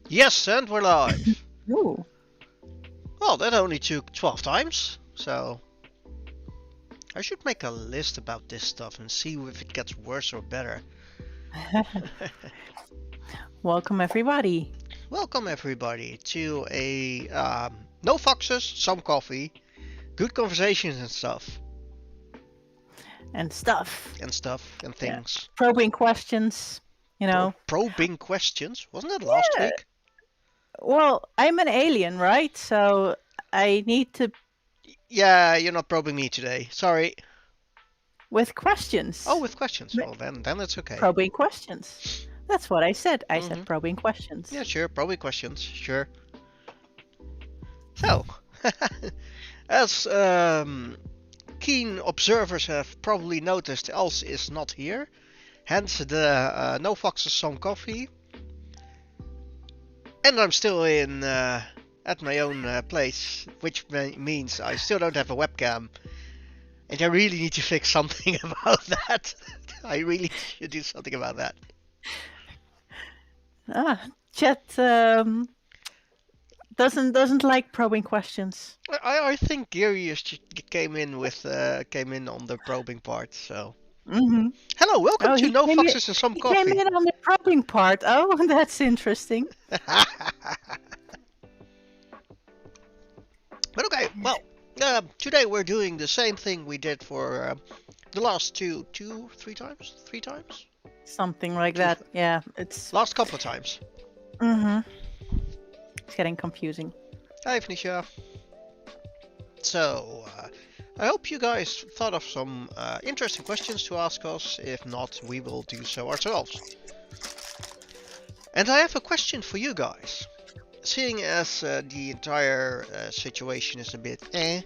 Yes, and we're live. Ooh. Well, that only took 12 times, so I should make a list about this stuff and see if it gets worse or better. Welcome, everybody. Welcome everybody to a no foxes, some coffee, good conversations and stuff, And stuff. and Yeah. things. Probing questions, you know. Probing questions, wasn't it last Yeah. week? Well, I'm an alien, right? So I need to Yeah, you're not probing me today. Sorry. with Oh, questions. with questions. Well, then it's okay. Probing questions. That's what I said. I Mm-hmm. said probing questions. Yeah, sure. Probing questions. Sure. So, as keen observers have probably noticed, Elves is not here. Hence the no foxes, some coffee. And I'm still in at my own place, which means I still don't have a webcam. And I really need to fix something about that. I really should do something about that. Chat doesn't like probing questions. I think Girius came in on the probing part. So Mm-hmm. hello, welcome Oh, to No Foxes and Some he came Coffee. in on the probing part. Oh, that's interesting. But okay, well, today we're doing the same thing we did for the last three times? Something like that. Yeah, it's Last couple of times. Mm-hmm. It's getting confusing. Hi, Venetia. So, I hope you guys thought of some interesting questions to ask us. If not, we will do so ourselves. And I have a question for you guys. Seeing as the entire situation is a bit and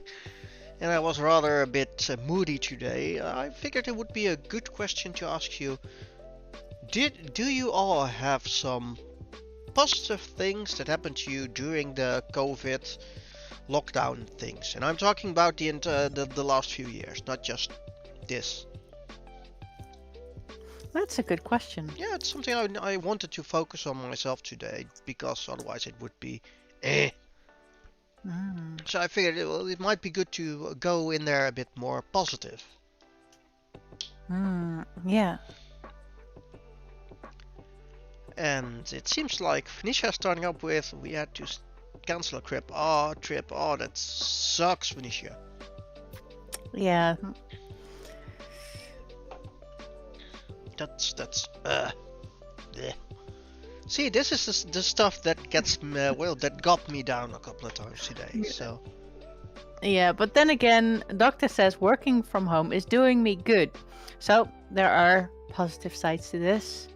I was rather a bit moody today, I figured it would be a good question to ask you. Do you all have some positive things that happened to you during the COVID lockdown things? And I'm talking about the last few years, not just this. That's a good question. Yeah, it's something I wanted to focus on myself today, because otherwise it would be So I figured it might be good to go in there a bit more positive. Yeah. And it seems like Venetia starting up with, we had to cancel a trip. Oh, that sucks, Venetia. Yeah. That's bleh. See, this is the stuff that gets that got me down a couple of times today. So Yeah, but then again, doctor says working from home is doing me good. So there are positive sides to this.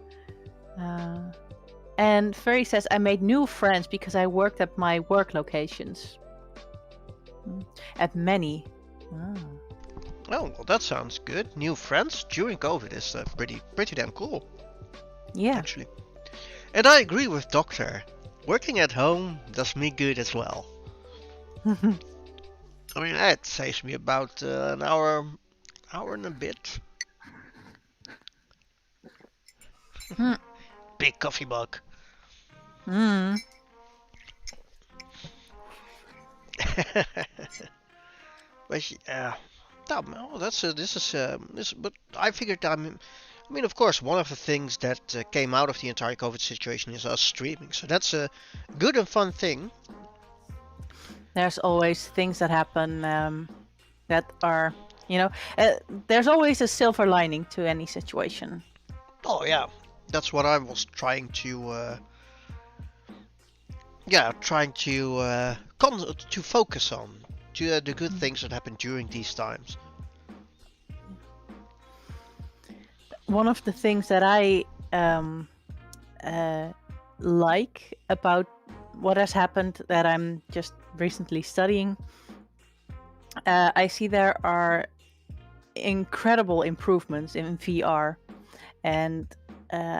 And Furry says I made new friends because I worked at my work locations. At many. oh, well, that sounds good. New friends during COVID is pretty damn cool. Yeah. Actually. And I agree with Doctor. Working at home does me good as well. I mean, that saves me about an hour and a bit. Big coffee mug. But yeah, but I figured I mean, of course, one of the things that came out of the entire COVID situation is us streaming. So that's a good and fun thing. There's always things that happen that are, there's always a silver lining to any situation. Oh yeah, that's what I was trying to to focus on, to the good things that happened during these times. One of the things that I like about what has happened that I'm just recently studying, I see there are incredible improvements in VR, and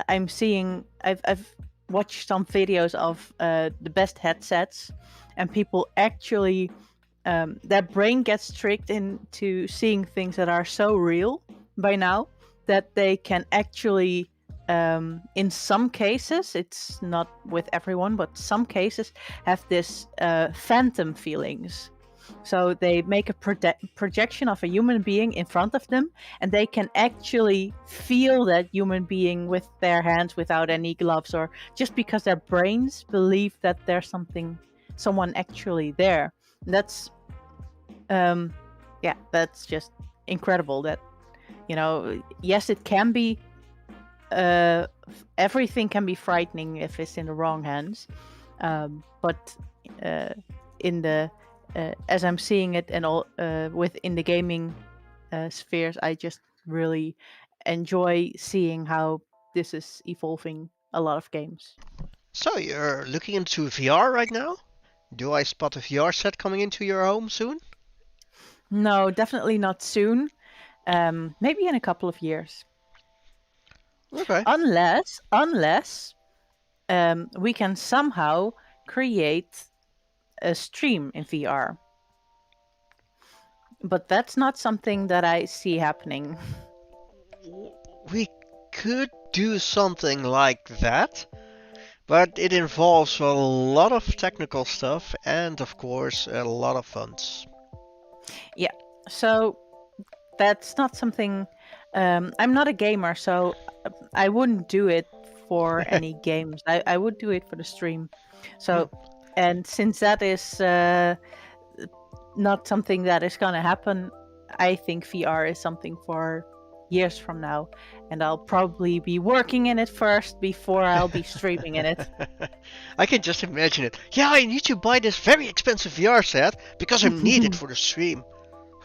I'm seeing I've watched some videos of the best headsets, and people actually their brain gets tricked into seeing things that are so real by now that they can actually in some cases, it's not with everyone, but some cases have this phantom feelings. So they make a projection of a human being in front of them, and they can actually feel that human being with their hands without any gloves, or just because their brains believe that there's someone actually there. That's that's just incredible. That, yes, it can be everything can be frightening if it's in the wrong hands, but in the as I'm seeing it, and all within the gaming spheres, I just really enjoy seeing how this is evolving a lot of games. So you're looking into VR right now? Do I spot a VR set coming into your home soon? No, definitely not soon. Maybe in a couple of years. Okay. Unless we can somehow create a stream in VR. But that's not something that I see happening. We could do something like that, but it involves a lot of technical stuff and, of course, a lot of funds. Yeah, so that's not something. I'm not a gamer, so I wouldn't do it for any games. I would do it for the stream. So, and since that is not something that is gonna happen, I think VR is something for years from now, and I'll probably be working in it first before I'll be streaming in it. I can just imagine it. Yeah, I need to buy this very expensive VR set because I need it for the stream.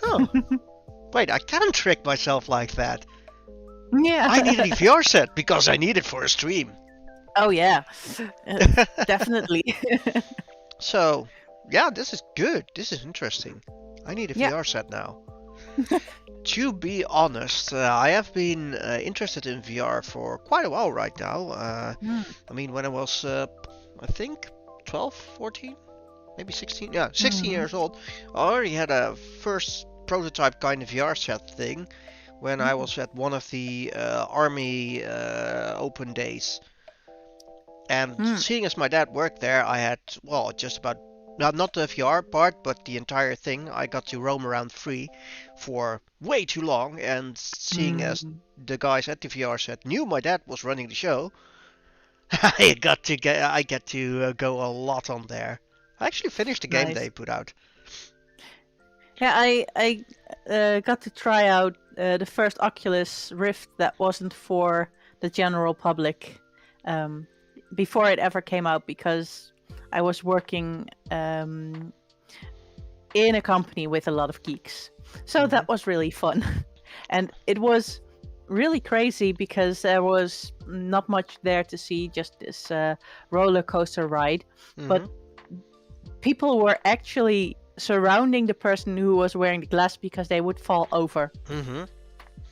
Huh. Wait, I can't trick myself like that. Yeah. I need a VR set because I need it for a stream. Oh yeah, definitely. So, yeah, this is good. This is interesting. I need a Yeah. VR set now. To be honest, I have been interested in VR for quite a while right now. I mean, when I was, I think, 12, 14, maybe 16. Yeah, 16 years old. I already had a first prototype kind of VR set thing when I was at one of the army open days. And seeing as my dad worked there, I had, well, just about, not the VR part, but the entire thing. I got to roam around free for way too long. And seeing as the guys at the VR set knew my dad was running the show, I get to go a lot on there. I actually finished the game Nice. they put out. Yeah, I got to try out the first Oculus Rift that wasn't for the general public before it ever came out, because I was working in a company with a lot of geeks. So that was really fun. And it was really crazy because there was not much there to see, just this roller coaster ride. But people were actually surrounding the person who was wearing the glass because they would fall over.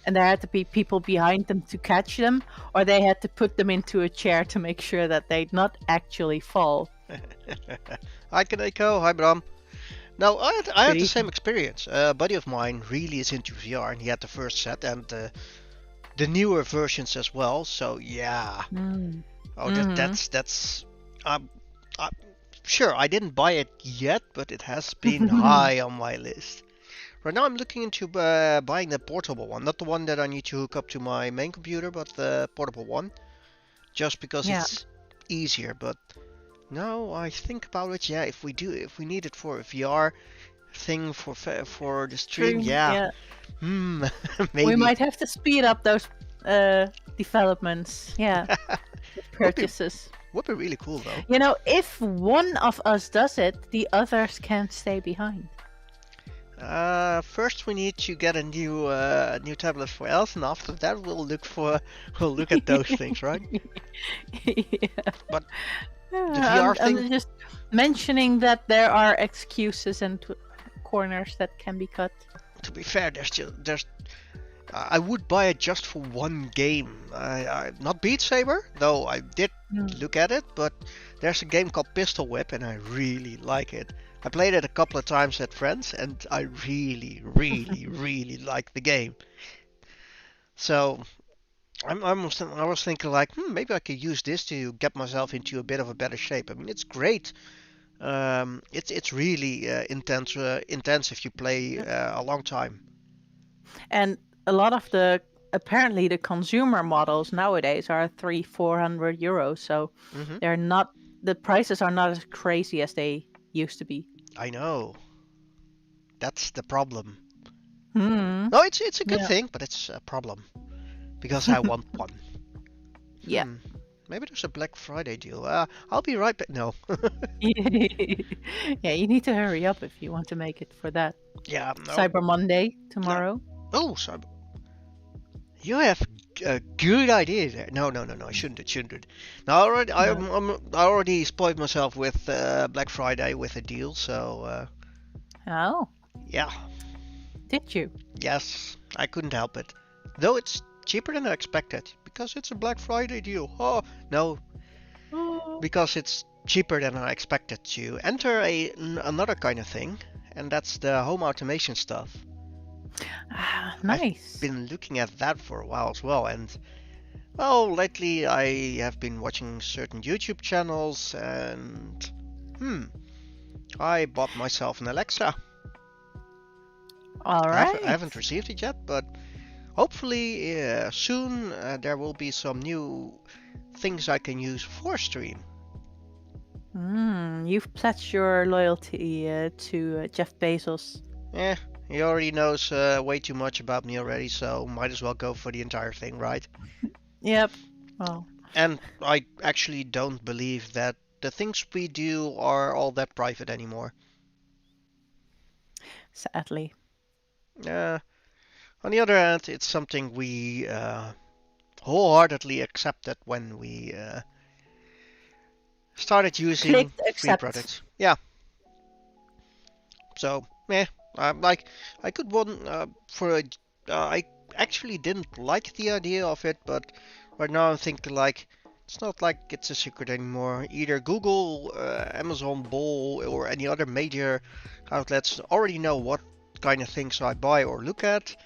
And there had to be people behind them to catch them, or they had to put them into a chair to make sure that they'd not actually fall. Hi Kaneko, hi Bram. No, I had the same experience. A buddy of mine really is into VR, and he had the first set and the newer versions as well. So yeah. Oh, that's. Sure, I didn't buy it yet, but it has been high on my list. Right now I'm looking into buying the portable one. Not the one that I need to hook up to my main computer, but the portable one. Just because it's easier. But now I think about it, yeah, if we need it for a VR thing for the stream, yeah. Maybe. We might have to speed up those developments. Yeah. Purchases. Would be really cool though. You know, if one of us does it, the others can't stay behind. First we need to get a new tablet for Elves, and after that we'll look at those things, right? Yeah. But the VR thing. I'm just mentioning that there are excuses and corners that can be cut. To be fair, there's. I would buy it just for one game. Not Beat Saber, though I did look at it, but there's a game called Pistol Whip, and I really like it. I played it a couple of times at friends, and I really, really, really like the game. So, I was thinking like, maybe I could use this to get myself into a bit of a better shape. I mean, it's great. It's really intense if you play a long time. And a lot of apparently the consumer models nowadays are 300-400 euros. So Hmm. they're not, the prices are not as crazy as they used to be. I know. That's the problem. Hmm. No, it's a good Yeah. thing, but it's a problem because I want one. Yeah. Maybe there's a Black Friday deal. I'll be right back. No. Yeah, you need to hurry up if you want to make it for that. Yeah, no. Cyber Monday No. tomorrow. Oh, sorry. You have a good idea there. No, no, no, no. I shouldn't. It shouldn't. Now, No. I already spoiled myself with Black Friday with a deal. So Oh, yeah, did you? yes, I couldn't help it. Though it's cheaper than I expected because it's a Black Friday deal. Oh no, Oh. because it's cheaper than I expected to enter another kind of thing, and that's the home automation stuff. Ah, I've nice. been looking at that for a while as well, and well, lately I have been watching certain YouTube channels, and I bought myself an Alexa. All I right. haven't received it yet, but hopefully soon there will be some new things I can use for stream. You've pledged your loyalty to Jeff Bezos. Eh, he already knows way too much about me already, so might as well go for the entire thing, right? Yep. Well, And I actually don't believe that the things we do are all that private anymore. sadly. Uh, on the other hand, it's something we wholeheartedly accepted when we started using Clicked free accept. products. Yeah, so like I could one for a. I actually didn't like the idea of it, but right now I'm thinking like it's not like it's a secret anymore. Either Google, Amazon, Bol, or any other major outlets already know what kind of things I buy or look at.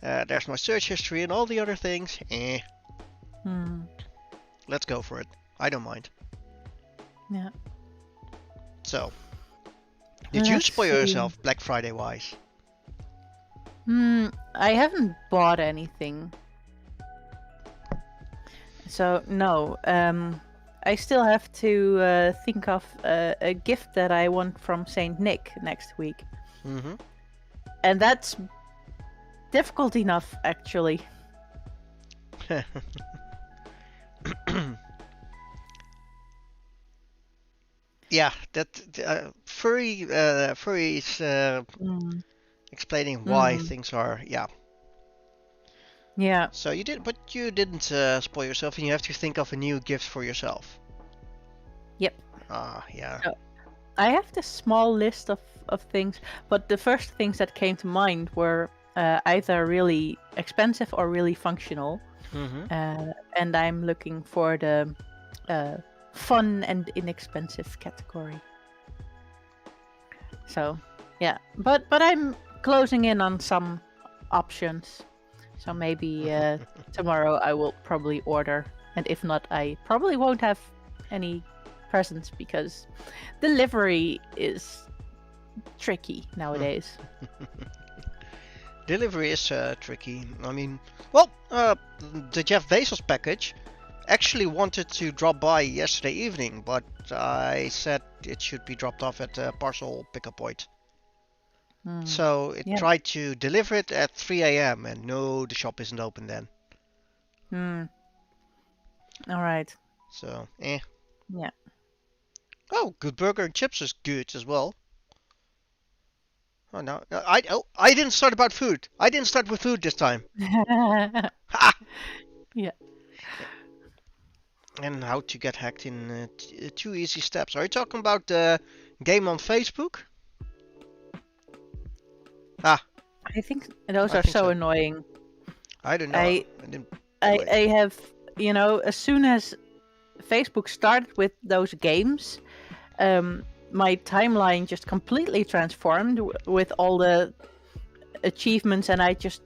There's my search history and all the other things. Hmm. Let's go for it. I don't mind. Yeah. So, did you Let's spoil see. yourself Black Friday wise? I haven't bought anything. So no. I still have to think of a gift that I want from Saint Nick next week, Mm-hmm. and that's difficult enough actually. Yeah, that furries Mm. explaining why Mm. things are. Yeah. Yeah. So you did, but you didn't spoil yourself, and you have to think of a new gift for yourself. Yep. Ah, yeah. So I have this small list of things, but the first things that came to mind were either really expensive or really functional. Mm-hmm. And I'm looking for the fun and inexpensive category. So yeah, but I'm closing in on some options. So maybe tomorrow I will probably order, and if not, I probably won't have any presents because delivery is tricky nowadays. Delivery is tricky. I mean, well, the Jeff Bezos package actually wanted to drop by yesterday evening, but I said it should be dropped off at a parcel pickup point. So it Yeah. tried to deliver it at 3 a.m. and no, the shop isn't open then. All right. So, Yeah. Oh, good burger and chips is good as well. Oh no, I didn't start about food. I didn't start with food this time. Ha! Yeah. And how to get hacked in 2 easy steps. Are you talking about the game on Facebook? Ah, I think those I are think so so. annoying. I don't know. I I didn't I play. I have, as soon as Facebook started with those games, my timeline just completely transformed with all the achievements, and I just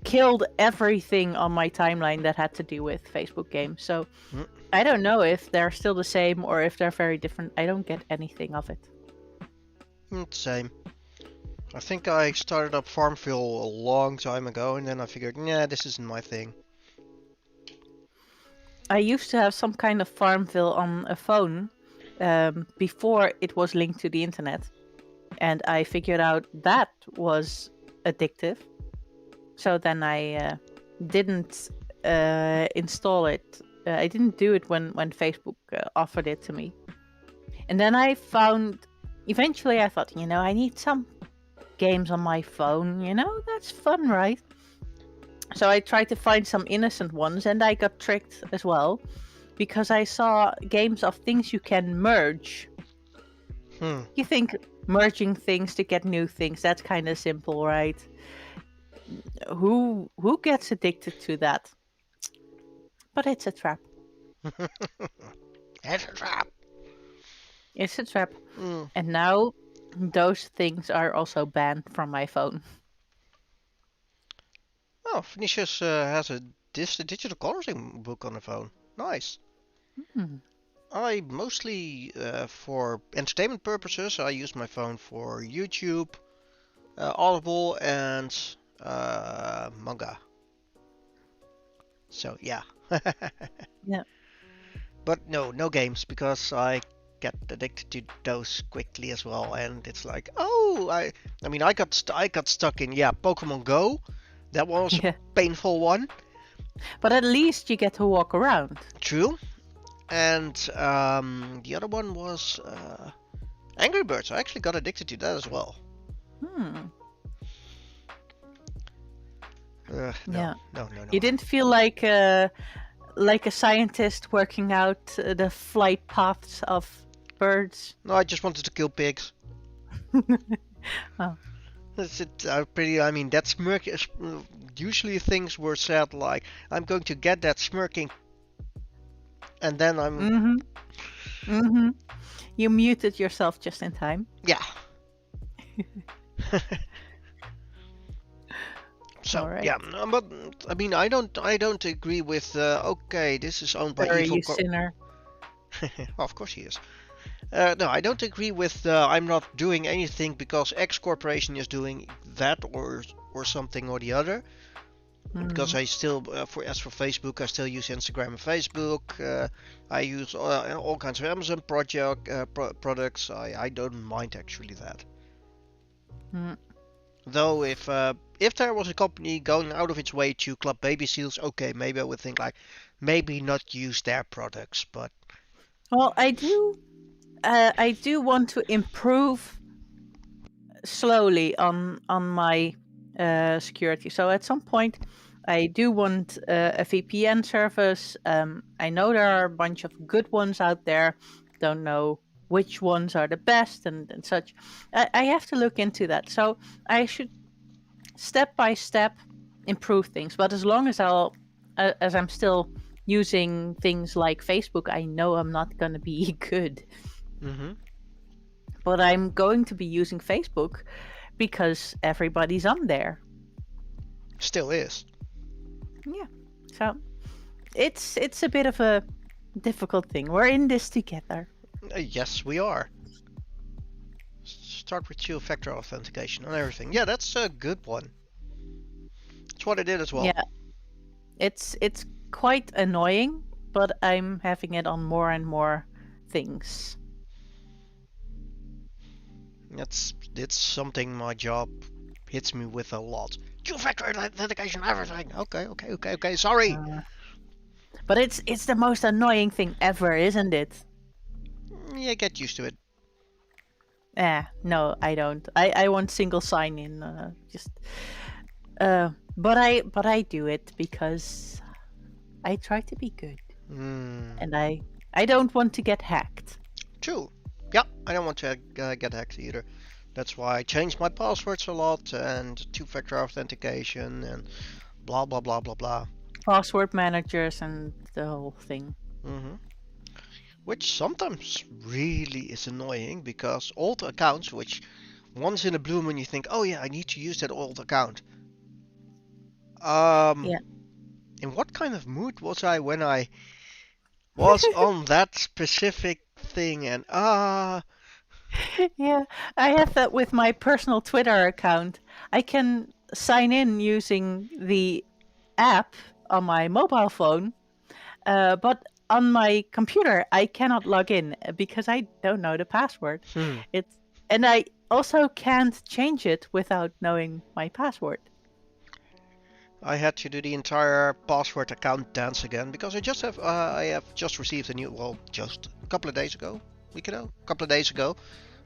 killed everything on my timeline that had to do with Facebook games. So Mm, I don't know if they're still the same or if they're very different. I don't get anything of it. Same. I think I started up Farmville a long time ago, and then I figured, nah, this isn't my thing. I used to have some kind of Farmville on a phone before it was linked to the internet, and I figured out that was addictive. So then I didn't install it. I didn't do it when Facebook offered it to me. And then I found, eventually I thought, I need some games on my phone. That's fun, right? So I tried to find some innocent ones, and I got tricked as well, because I saw games of things you can merge. You think merging things to get new things, that's kind of simple, right? Who gets addicted to that? But it's a trap. It's a trap. It's a trap. And now those things are also banned from my phone. Oh, Vinicius has a digital coloring book on the phone. Nice. I mostly, for entertainment purposes, I use my phone for YouTube, Audible, and manga. So yeah. Yeah. But no games, because I get addicted to those quickly as well, and it's like, oh, I mean, I got stuck in Pokemon Go. That was a painful one. But at least you get to walk around. True. And the other one was Angry Birds. I actually got addicted to that as well. No. You didn't feel like a scientist working out the flight paths of birds? No, I just wanted to kill pigs. Oh. That's it. I mean, that smirk. Usually things were said like, "I'm going to get that smirking," and then I'm. You muted yourself just in time. Yeah. So right. yeah, no, but I mean, I don't agree with. Okay, this is owned by evil. You sinner. Well, of course he is. No, I don't agree with. I'm not doing anything because X corporation is doing that or something or the other. Because I still, for Facebook, I still use Instagram and Facebook. I use all kinds of Amazon products. I don't mind actually that. Though if there was a company going out of its way to club baby seals, okay, maybe I would think like maybe not use their products, but. Well, I do want to improve slowly on my security. So at some point, I do want a VPN service. I know there are a bunch of good ones out there. Don't know which ones are the best and such. I have to look into that. So I should step by step improve things. But as long as I'm still using things like Facebook, I know I'm not going to be good. But I'm going to be using Facebook because everybody's on there. Still is. Yeah. So it's a bit of a difficult thing. We're in this together. Yes, we are. Start with two-factor authentication and everything. Yeah, that's a good one. That's what I did as well. Yeah. It's quite annoying, but I'm having it on more and more things. It's something my job hits me with a lot. Two-factor authentication, everything. Okay. Sorry. But it's the most annoying thing ever, isn't it? Yeah, get used to it. No, I don't. I want single sign in. But I do it because I try to be good, and I don't want to get hacked. True. Yeah, I don't want to get hacked either. That's why I changed my passwords a lot and two-factor authentication and blah blah blah blah blah. Password managers and the whole thing. Which sometimes really is annoying because old accounts, which once in a blue moon you think, oh yeah, I need to use that old account. Um, Yeah. in what kind of mood was I when I was on that specific thing? And Yeah, I have that with my personal Twitter account. I can sign in using the app on my mobile phone, but on my computer I cannot log in because I don't know the password. hmm, It's and I also can't change it without knowing my password. I had to do the entire password account dance again because I have just received a new, well, just a couple of days ago, week ago, a couple of days ago,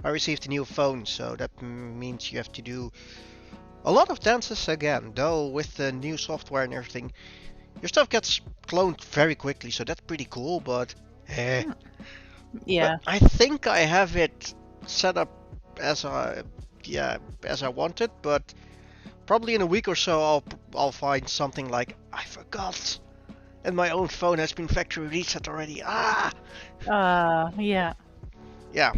I received a new phone, so that means you have to do a lot of dances again. Though with the new software and everything, your stuff gets cloned very quickly, so that's pretty cool. But eh. Hmm. But Yeah. I think I have it set up as I, yeah, as I wanted. But probably in a week or so, I'll find something like I forgot, and my own phone has been factory reset already. Yeah. Yeah.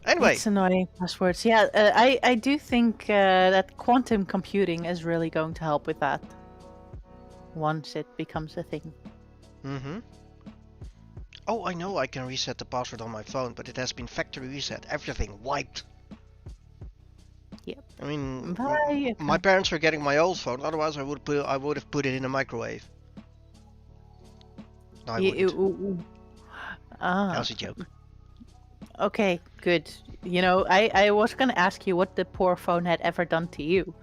Anyway, It's annoying passwords. Yeah, I do think that quantum computing is really going to help with that once it becomes a thing. mm-hmm. Oh, I know I can reset the password on my phone, but it has been factory reset. Everything wiped. Yep. I mean, But you my can. parents are getting my old phone. Otherwise, I would have put it in a microwave. No, I wouldn't. That Ah, was a joke. okay, good. You know, I was gonna ask you what the poor phone had ever done to you.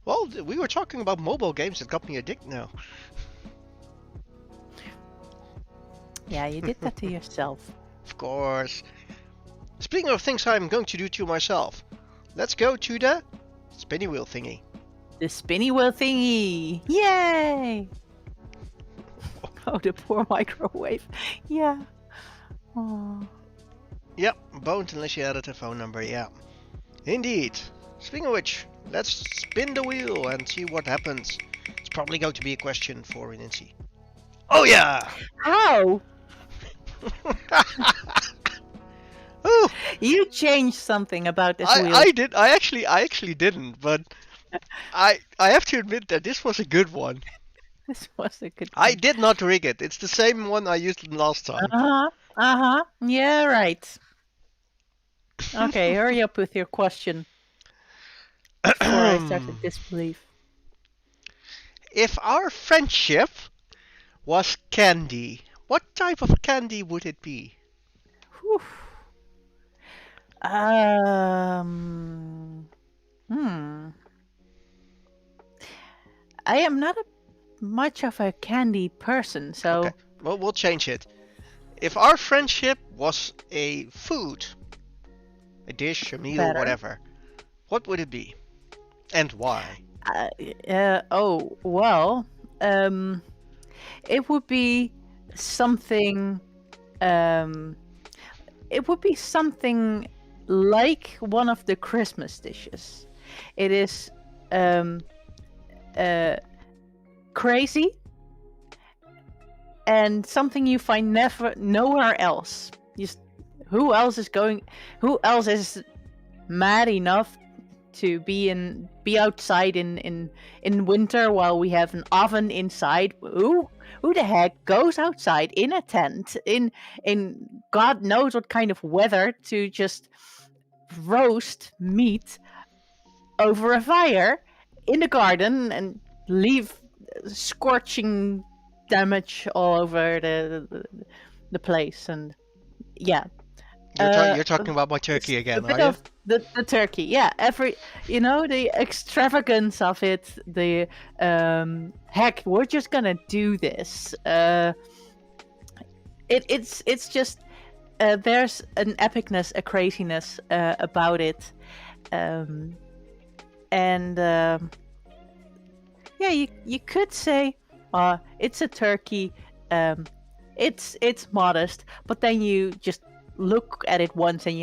Well, we were talking about mobile games that got me addicted now. Yeah, you did that to yourself. Of course. Speaking of things I'm going to do to myself, let's go to the spinny wheel thingy. The spinny wheel thingy! Yay! Oh, the poor microwave. Yeah. Oh. Yep, boned unless you added a phone number, yeah. Indeed. Speaking of which, let's spin the wheel and see what happens. It's probably going to be a question for Nancy. Oh yeah! How? Ooh, You changed something about this I, wheel. I did. I actually didn't, but I have to admit that this was a good one. This was a good I one. did not rig it. It's the same one I used last time. Uh-huh. Uh-huh. Yeah, right. Okay, hurry up with your question before I start to disbelieve. If our friendship was candy, what type of candy would it be? Whew. Um. Hmm. I am not much of a candy person, Okay, so well, we'll change it. If our friendship was a food, a dish, a meal, better. whatever, what would it be? And why? Oh, well, um, it would be something, um, it would be something like one of the Christmas dishes. It is, um, uh, crazy and something you find never nowhere else. Just who else is going? Who else is mad enough to be outside in winter while we have an oven inside? Who the heck goes outside in a tent in God knows what kind of weather to just roast meat over a fire in the garden and leave scorching damage all over the place? And yeah, uh You're talking about my turkey a again, bit are you? of the turkey. Yeah, every, the extravagance of it, the heck, we're just gonna do this. It's just, there's an epicness, a craziness about it. um and yeah, you could say it's a turkey. um it's modest, but then you just look at it once and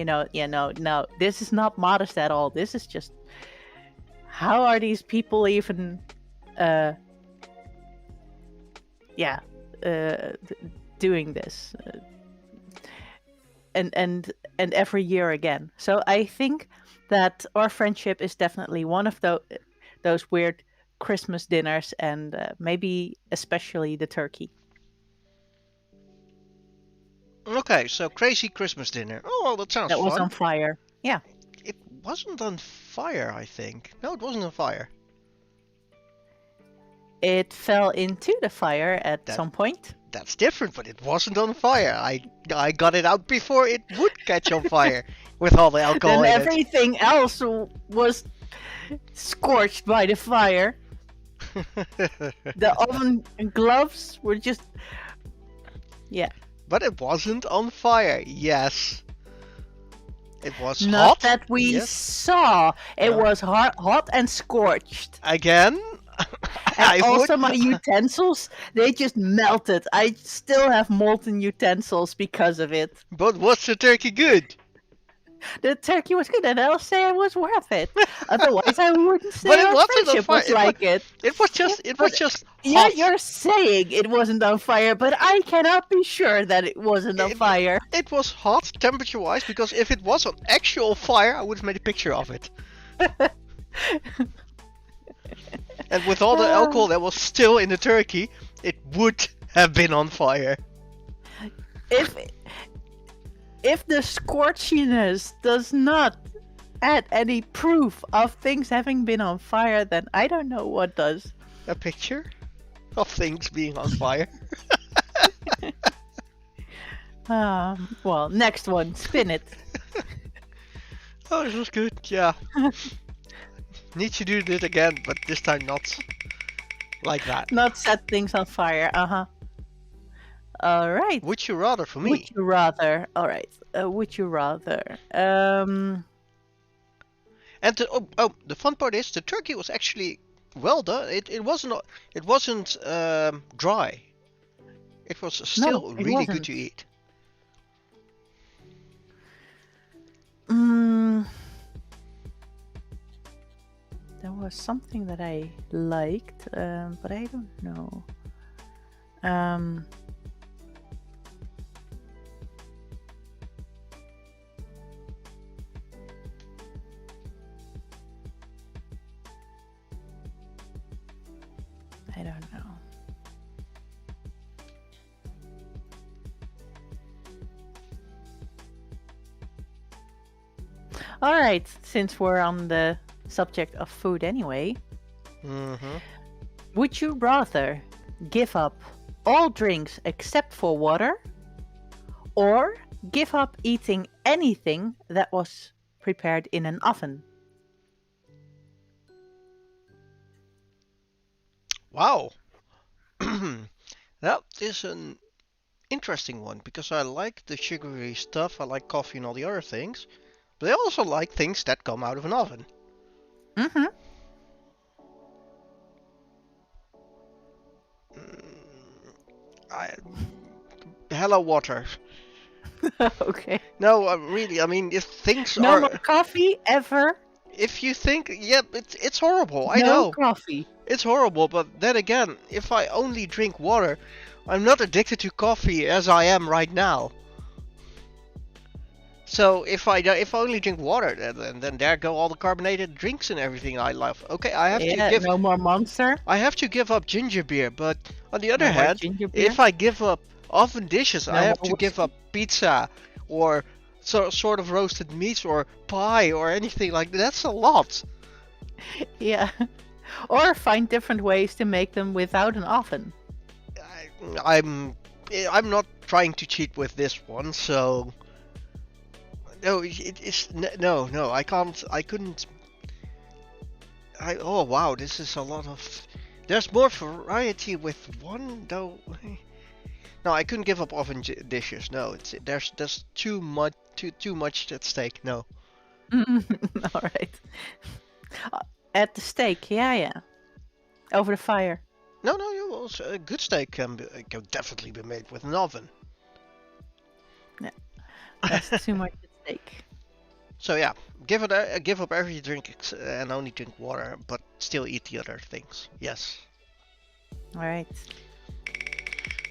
no, this is not modest at all. This is just, how are these people even uh yeah doing this, and every year again. So I think that our friendship is definitely one of those weird Christmas dinners, and maybe especially the turkey. Okay, so crazy Christmas dinner. Oh, well, that sounds That was on fun. fire. Yeah. It wasn't on fire, I think. No, it wasn't on fire. It fell into the fire at That some point. that's different, but it wasn't on fire. I got it out before it would catch on fire with all the alcohol Then in everything else was scorched by the fire. it. The oven gloves were just, yeah. But it wasn't on fire. Yes. It was Not hot. that we Yes. saw. It No. was hot and scorched. Again. And also would. my utensils, they just melted. I still have molten utensils because of it. But was the turkey good? The turkey was good, and I'll say it was worth it. Otherwise, I wouldn't say But it our wasn't on friendship fire. was like it. It was just. It was but- just Yeah, hot. you're saying it wasn't on fire, but I cannot be sure that it wasn't on fire. It was hot temperature-wise because if it was on actual fire, I would have made a picture of it. And with all the alcohol that was still in the turkey, it would have been on fire. If the scorchiness does not add any proof of things having been on fire, then I don't know what does. A picture of things being on fire. Well, next one, spin it. Oh, this was good. Yeah. Need to do it again, but this time not like that. Not set things on fire. All right. Would you rather for me? Would you rather? All right. Would you rather? And the fun part is the turkey was actually well done. It wasn't dry. It was still it really wasn't. good to eat. There was something that I liked, but I don't know. I don't know. All right, since we're on the subject of food anyway, would you rather give up all drinks except for water, or give up eating anything that was prepared in an oven? Wow. That is an interesting one because I like the sugary stuff, I like coffee and all the other things, but I also like things that come out of an oven. Hello, water. Okay. No, really, I mean, if things No are... more coffee ever. If you think... Yeah, it's horrible, I No know. coffee. It's horrible, but then again, if I only drink water, I'm not addicted to coffee as I am right now. So if I only drink water, then there go all the carbonated drinks and everything I love. Okay, I have to give... No more Monster. I have to give up ginger beer, but on the other No more hand, ginger beer? if I give up oven dishes, I No have more to give up pizza or sort of roasted meats or pie or anything like that. That's a lot. Yeah. Or find different ways to make them without an oven. I'm not trying to cheat with this one, so no, it's no, I couldn't. Oh wow, this is a lot of. There's more variety with one though. No, I couldn't give up oven dishes. No, there's too much at stake. No. All right. At the stake, yeah. Over the fire. No, a good steak can definitely be made with an oven. Yeah, that's too much at stake. So yeah, give up every drink and only drink water, but still eat the other things. Yes. All right.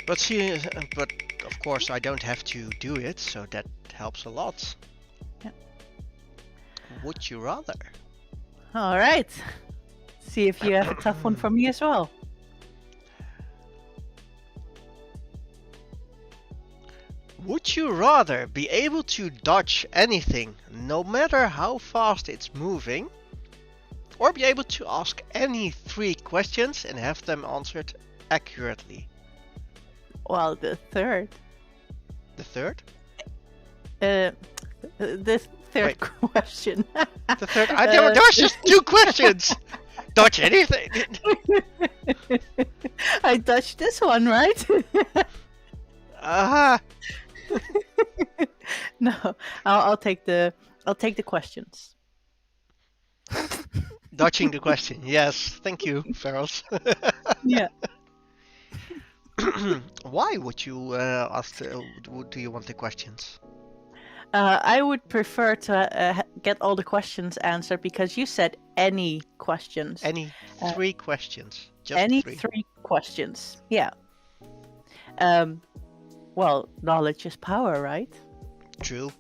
But of course I don't have to do it, so that helps a lot. Yeah. Would you rather? All right. see if you have a tough one for me as well. Would you rather be able to dodge anything, no matter how fast it's moving, or be able to ask any 3 questions and have them answered accurately? Well, the third. The third? The third Wait. question. The third? There was just 2 questions! Dodge anything! I dodged this one, right? Uh-huh. No, I'll take the questions. Dodging the question. Yes, thank you, Ferals. Yeah. Why would you ask? Do you want the questions? I would prefer to get all the questions answered because you said any questions. Any 3 questions? Just Any 3. 3 questions. Yeah. Well, knowledge is power, right? True.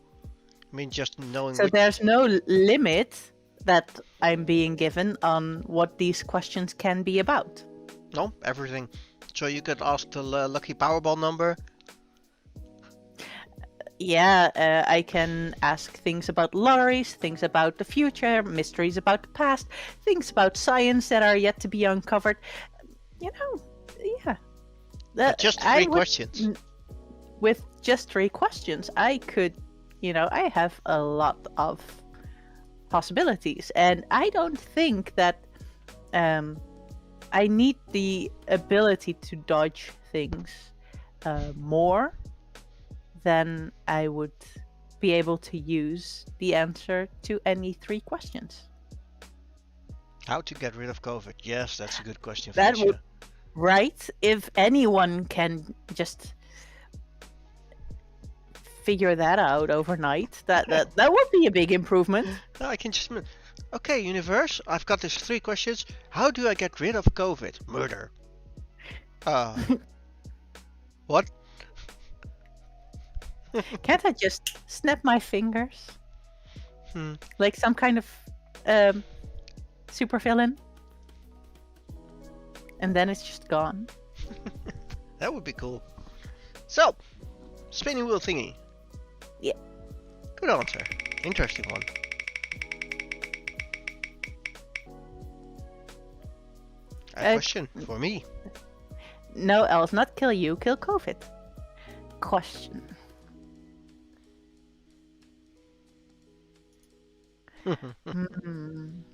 I mean, just knowing. So there's no limit that I'm being given on what these questions can be about. No, everything. So you could ask the lucky Powerball number. Yeah, I can ask things about lotteries, things about the future, mysteries about the past, things about science that are yet to be uncovered. You know, yeah. But just 3 questions. With just 3 questions, I could, I have a lot of possibilities. And I don't think that I need the ability to dodge things more than I would be able to use the answer to any 3 questions. How to get rid of COVID? Yes, that's a good question. That would, right? If anyone can just figure that out overnight, that would be a big improvement. No, I can just. Okay, universe, I've got these 3 questions. How do I get rid of COVID? Murder. What? Can't I just snap my fingers? Like some kind of supervillain? And then it's just gone. That would be cool. So, spinning wheel thingy. Yeah. Good answer. Interesting one. A question for me. No, Elves, not kill you, kill COVID. Question.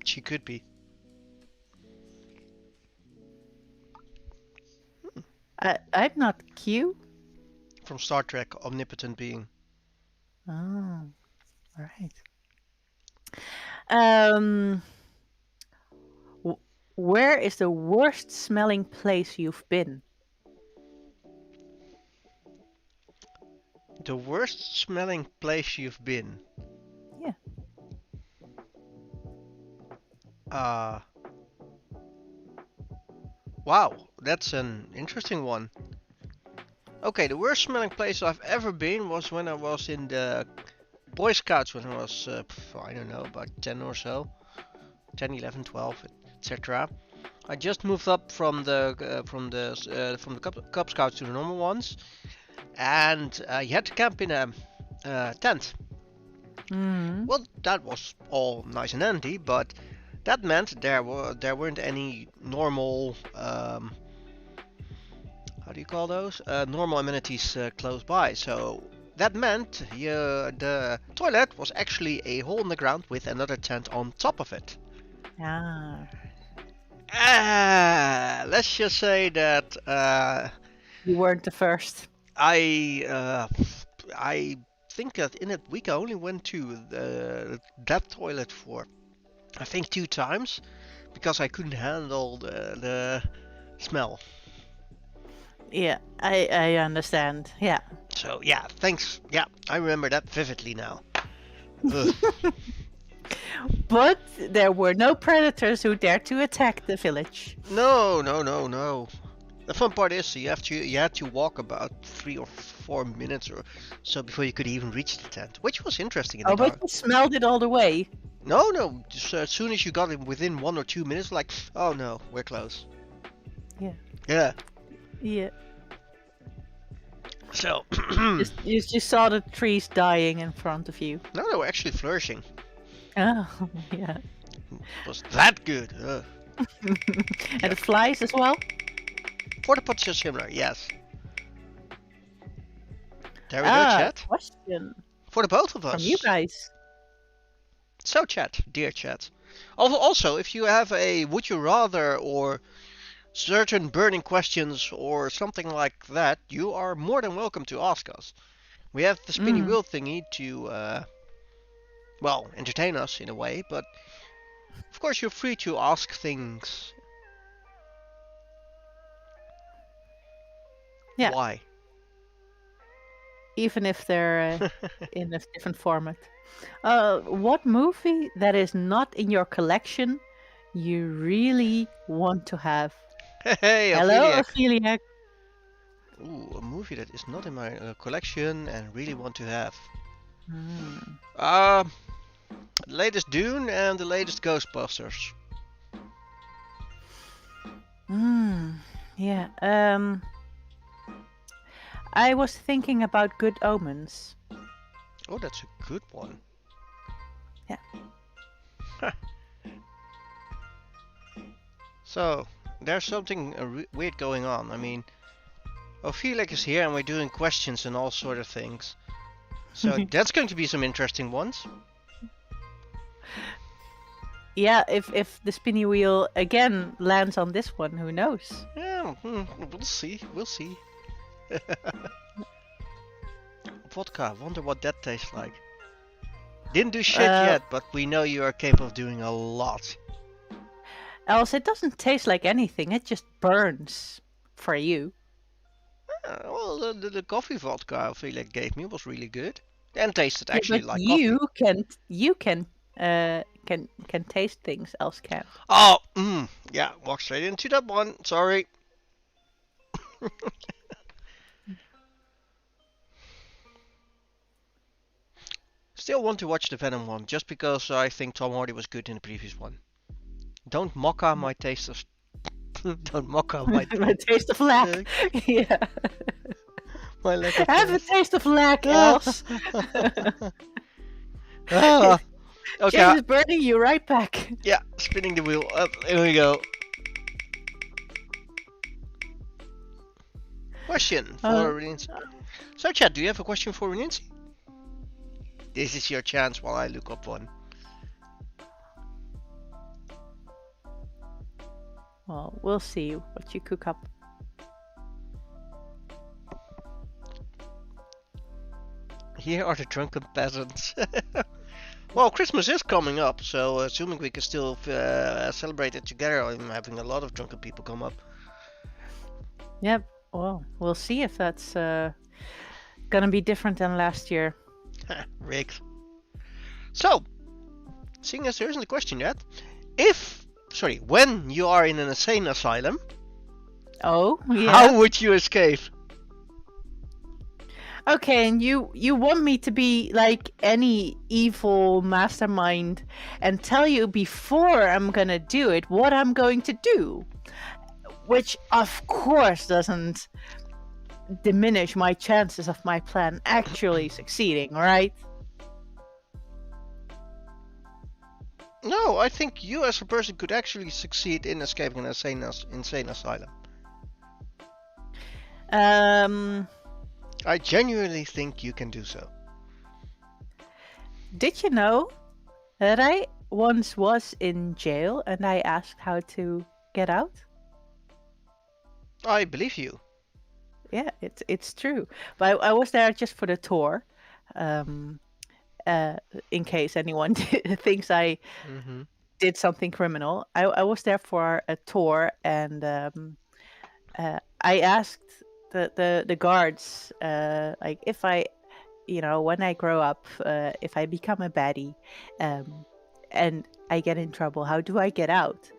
She could be. I'm not Q. From Star Trek, omnipotent being. Oh, right. Where is the worst smelling place you've been? The worst smelling place you've been? Yeah. Wow, that's an interesting one. Okay, the worst smelling place I've ever been was when I was in the Boy Scouts when I was, I don't know, about 10 or so. 10, 11, 12, etc. I just moved up from the Cub Scouts to the normal ones, and you had to camp in a tent. Well, that was all nice and dandy, but that meant there weren't any normal how do you call those? Normal amenities close by. So that meant the toilet was actually a hole in the ground with another tent on top of it. Let's just say that you weren't the first. I think that in that week I only went to that toilet for I think 2 times because I couldn't handle the smell. Yeah, I understand. Yeah. So yeah, thanks. Yeah, I remember that vividly now. But there were no predators who dared to attack the village. No. The fun part is you had to walk about 3 or 4 minutes or so before you could even reach the tent, which was interesting in the dark. But you smelled it all the way. No. Just as soon as you got it within 1 or 2 minutes, like, oh no, we're close. Yeah. Yeah. Yeah. So. You just saw the trees dying in front of you. No, they were actually flourishing. Oh, yeah. It was that good. And the flies as well? For the pots are similar, yes. There we go, chat. Question For the both of us. from you guys. So, chat, dear chat. Also, if you have a would you rather or certain burning questions or something like that, you are more than welcome to ask us. We have the spinny wheel thingy to, well, entertain us in a way, but of course you're free to ask things. Yeah. Why? Even if they're in a different format. What movie that is not in your collection you really want to have? Hey, Hello, Opheliac. Opheliac. Ooh, a movie that is not in my collection and really want to have. Mm. The latest Dune and the latest Ghostbusters. Yeah. I was thinking about Good Omens. Oh, that's a good one. Yeah. So, there's something weird going on. I mean, Opheliac is here and we're doing questions and all sort of things. So that's going to be some interesting ones. Yeah, if the spinny wheel again lands on this one, who knows? Yeah, we'll see. We'll see. Vodka, wonder what that tastes like. Didn't do shit yet, but we know you are capable of doing a lot. Else, it doesn't taste like anything. It just burns for you. Well, the coffee vodka Opheliac gave me was really good and tasted actually but like you coffee. can taste things else can't. Oh, yeah, walk straight into that one. Sorry. Still want to watch the Venom one, just because I think Tom Hardy was good in the previous one. Don't mock out my taste of... Don't mock out my... My taste of lack. Yeah. My lack of Have taste. a taste of lack, Elves. Okay. James is burning you right back. Yeah, spinning the wheel. Here we go. Question for Renancy. So, chat, do you have a question for Renancy? This is your chance while I look up one. Well, we'll see what you cook up. Here are the drunken peasants. Well, Christmas is coming up, so assuming we can still celebrate it together, I'm having a lot of drunken people come up. Yep. Well, we'll see if that's gonna be different than last year. Rigged. So, seeing as there isn't a question yet, when you are in an insane asylum, oh, yeah. How would you escape? Okay, and you want me to be like any evil mastermind and tell you before I'm gonna do it what I'm going to do, which of course doesn't diminish my chances of my plan actually succeeding, right? No, I think you as a person could actually succeed in escaping an insane asylum. I genuinely think you can do so. Did you know that I once was in jail and I asked how to get out? I believe you. Yeah, it's true. But I was there just for the tour, in case anyone thinks I did something criminal. I was there for a tour, and I asked the guards, like, if I, when I grow up, if I become a baddie, and I get in trouble, how do I get out?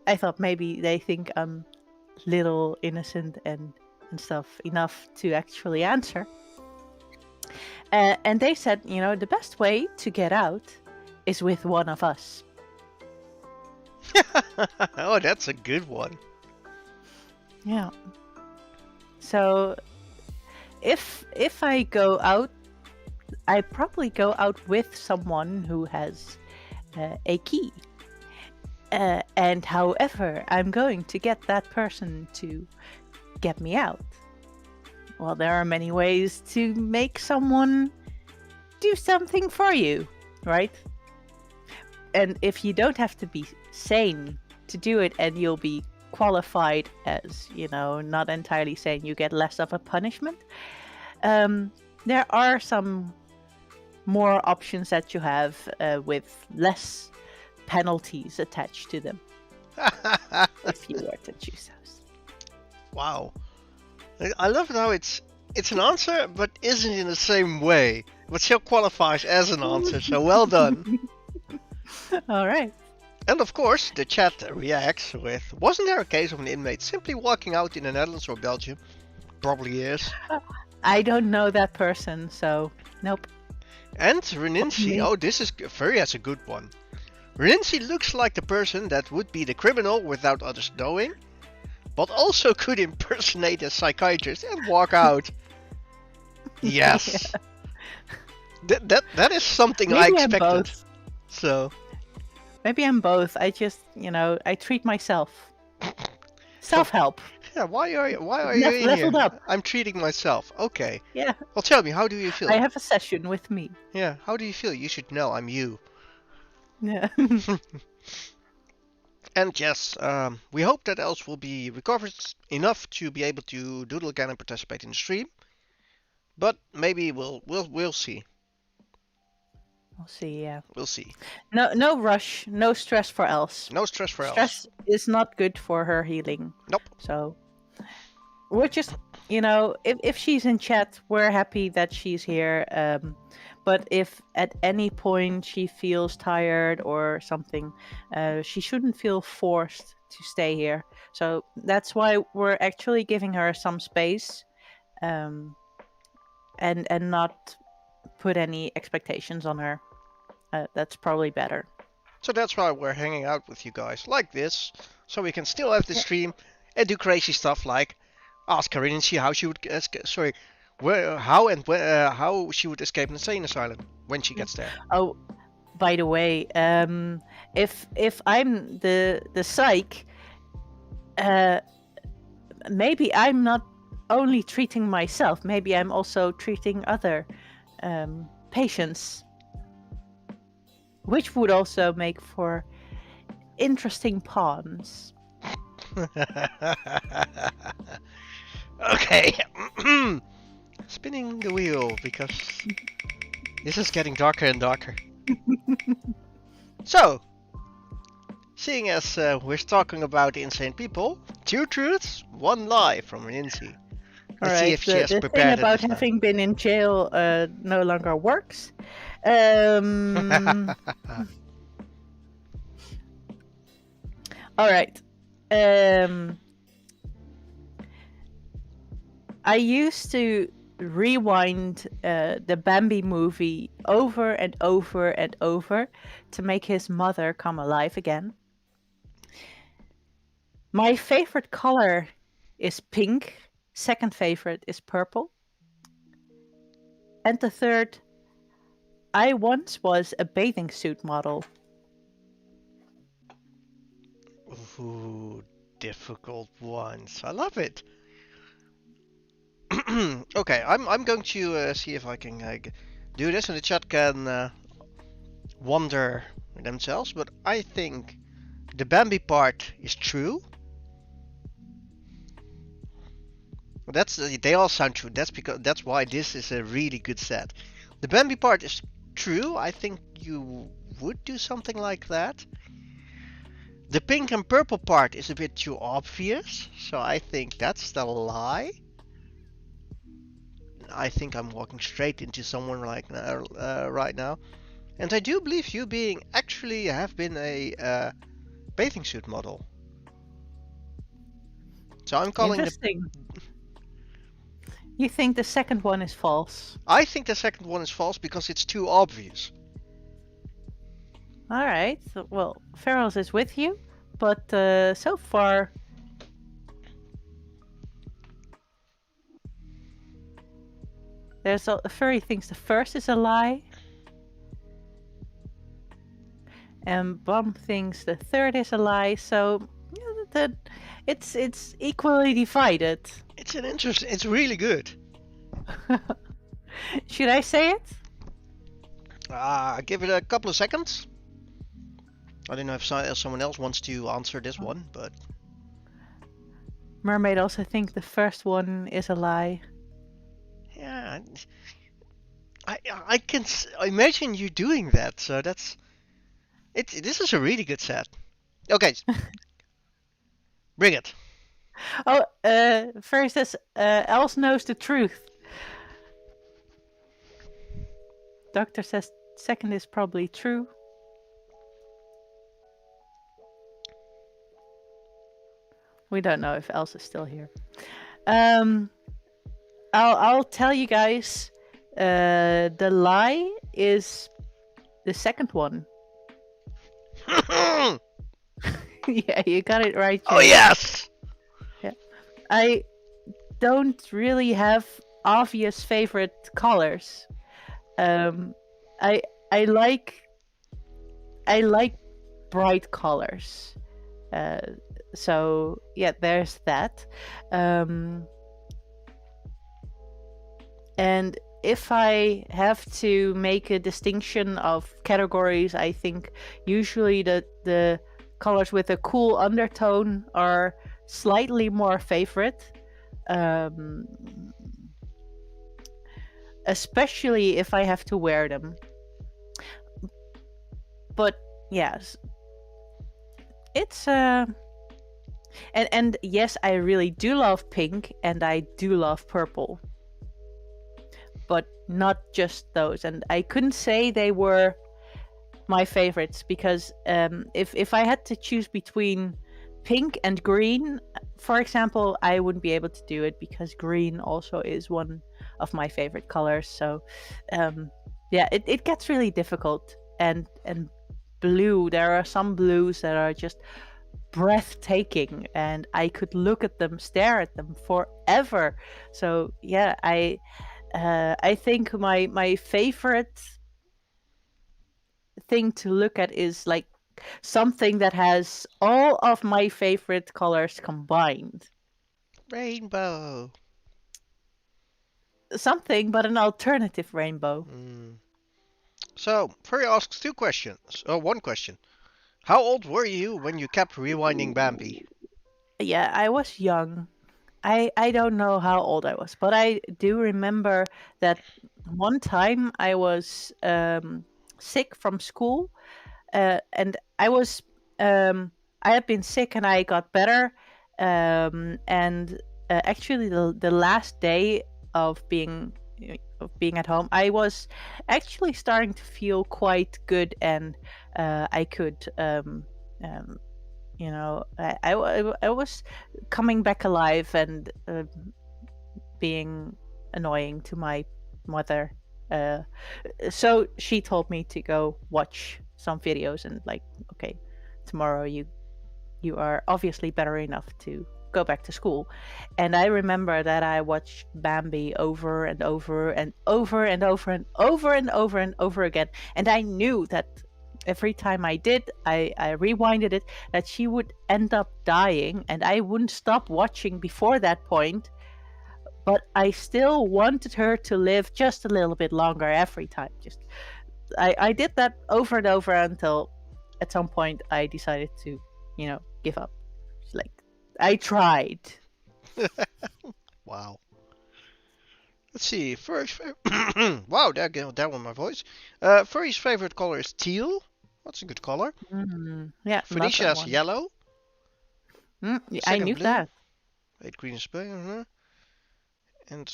I thought maybe they think I'm little, innocent, and stuff enough to actually answer. And they said, the best way to get out is with one of us. Oh, that's a good one. Yeah. So if I go out, I probably go out with someone who has a key. And however, I'm going to get that person to get me out. Well, there are many ways to make someone do something for you, right? And if you don't have to be sane to do it, and you'll be qualified as, not entirely sane, you get less of a punishment. There are some more options that you have with less penalties attached to them, if you were to choose those. Wow. I love how it's an answer, but isn't in the same way, but still qualifies as an answer, so well done. All right. And of course, the chat reacts with, wasn't there a case of an inmate simply walking out in the Netherlands or Belgium? Probably is. I don't know that person, so nope. And Reninci, oh, this is that's a good one. Reninci looks like the person that would be the criminal without others knowing, but also could impersonate a psychiatrist and walk out. Yes. Yeah. That is something Maybe I expected. I'm both. So maybe I'm both. I just, I treat myself. Self-help. Yeah, why are you in leveled here? Up. I'm treating myself. Okay. Yeah. Well, tell me, how do you feel? I have a session with me. Yeah, how do you feel? You should know I'm you. Yeah. And yes, we hope that Elves will be recovered enough to be able to doodle again and participate in the stream. But maybe we'll see. We'll see. Yeah. We'll see. No rush. No stress for Elves. No stress for Elves. Stress is not good for her healing. Nope. So we're just, if she's in chat, we're happy that she's here. But if at any point she feels tired or something, she shouldn't feel forced to stay here. So that's why we're actually giving her some space, and not put any expectations on her. That's probably better. So that's why we're hanging out with you guys like this, so we can still have the stream and do crazy stuff like ask her and see how she would how she would escape an insane asylum when she gets there. Oh, by the way, if I'm the psych, maybe I'm not only treating myself. Maybe I'm also treating other patients, which would also make for interesting pawns. Okay. Spinning the wheel, because this is getting darker and darker. So, seeing as we're talking about insane people, 2 truths, 1 lie from Reninci. Let's see if she has the prepared thing about it. having been in jail no longer works. All right. I used to rewind the Bambi movie over and over and over to make his mother come alive again. My favorite color is pink. Second favorite is purple. And the third, I once was a bathing suit model. Ooh, difficult ones. I love it. Okay, I'm going to see if I can do this, and the chat can wonder themselves. But I think the Bambi part is true. They all sound true. That's why this is a really good set. The Bambi part is true. I think you would do something like that. The pink and purple part is a bit too obvious, so I think that's the lie. I think I'm walking straight into someone right now. And I do believe you have been a bathing suit model. So I'm calling Interesting. You think the second one is false? I think the second one is false because it's too obvious. All right. So, well, Ferals is with you, but so far, there's a furry thinks the first is a lie, and Bum thinks the third is a lie. So it's equally divided. It's an interesting. It's really good. Should I say it? Give it a couple of seconds. I don't know if someone else wants to answer this one, but Mermaid also think the first one is a lie. yeah, I can imagine you doing that. So that's it. This is a really good set. Okay, bring it. Oh, Furry says Elves knows the truth. Doctor says second is probably true. We don't know if Elsa is still here. I'll tell you guys. The lie is the second one. Yeah, you got it right. Oh yes. Yeah, I don't really have obvious favorite colors. I like bright colors. So yeah, there's that. And if I have to make a distinction of categories, I think usually the colors with a cool undertone are slightly more favorite. Especially if I have to wear them. But yes, it's and yes, I really do love pink and I do love purple, but not just those. And I couldn't say they were my favorites because if I had to choose between pink and green, for example, I wouldn't be able to do it because green also is one of my favorite colors. So yeah, it gets really difficult. And blue, there are some blues that are just breathtaking and I could look at them, stare at them forever. So yeah, I think my favorite thing to look at is like something that has all of my favorite colors combined. Rainbow. Something, but an alternative rainbow. So, Furry asks two questions. Oh, one question. How old were you when you kept rewinding Bambi? Yeah, I was young. I don't know how old I was, but I do remember that one time I was sick from school, and I had been sick and I got better, and actually the last day of being at home, I was actually starting to feel quite good, and I could I was coming back alive and being annoying to my mother. So she told me to go watch some videos and like, okay, tomorrow you are obviously better enough to go back to school. And I remember that I watched Bambi over and over and over and over and over and over and over again. And I knew that every time I did, I rewinded it, that she would end up dying and I wouldn't stop watching before that point. But I still wanted her to live just a little bit longer every time. I did that over and over until at some point I decided to, give up. It's like, I tried. Wow. Let's see. Furry's wow, that won my voice. Furry's favorite color is teal. That's a good color. Yeah, Felicia's yellow. I knew blue. that. Wait, green is blue. And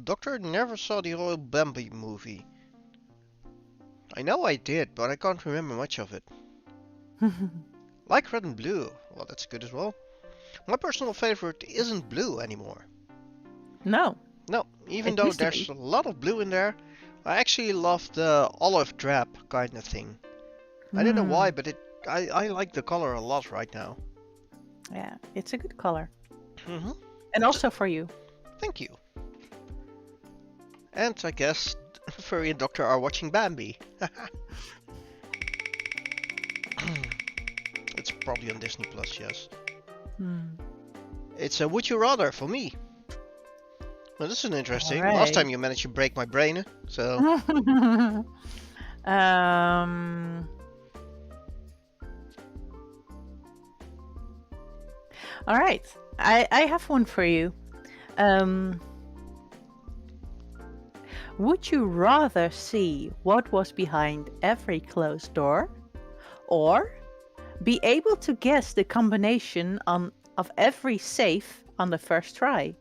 Doctor never saw the Royal Bambi movie. I know I did, but I can't remember much of it. Like red and blue. Well, that's good as well. My personal favorite isn't blue anymore. No. No, even though there's a lot of blue in there, I actually love the olive drab kind of thing. I don't know why, but I like the color a lot right now. Yeah, it's a good color. Mm-hmm. And also for you. Thank you. And I guess Furry and Doctor are watching Bambi. It's probably on Disney Plus, yes. It's a Would You Rather for me. Well, this is interesting. All right. Last time you managed to break my brain, so... All right. I have one for you. Would you rather see what was behind every closed door, or be able to guess the combination of every safe on the first try?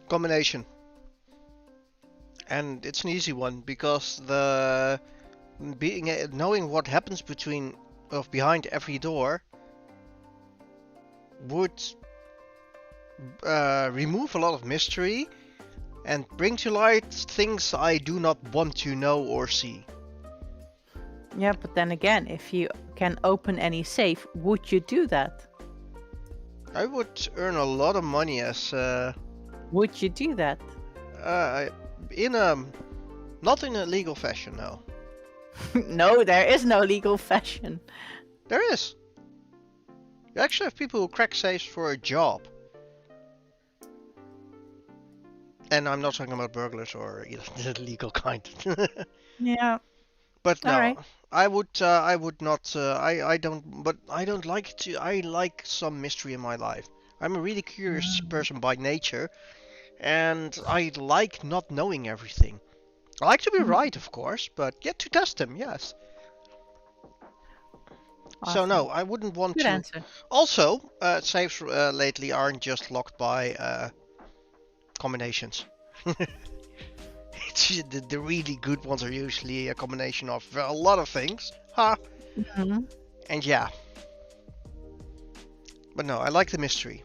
Combination. And it's an easy one, because knowing what happens behind every door would remove a lot of mystery and bring to light things I do not want to know or see. Yeah, but then again, if you can open any safe, would you do that? I would earn a lot of money as Would you do that? Not in a legal fashion, no. No, there is no legal fashion. There is. You actually have people who crack safes for a job. And I'm not talking about burglars or the legal kind. Yeah. But no, Alright. I would not. I don't. But I don't like to. I like some mystery in my life. I'm a really curious person by nature, and I like not knowing everything. I like to be right, of course, but get to test them, yes. Awesome. So no, I wouldn't want Good to. answer. Also, safes lately aren't just locked by combinations. The really good ones are usually a combination of a lot of things. Huh? Mm-hmm. And yeah. But no, I like the mystery.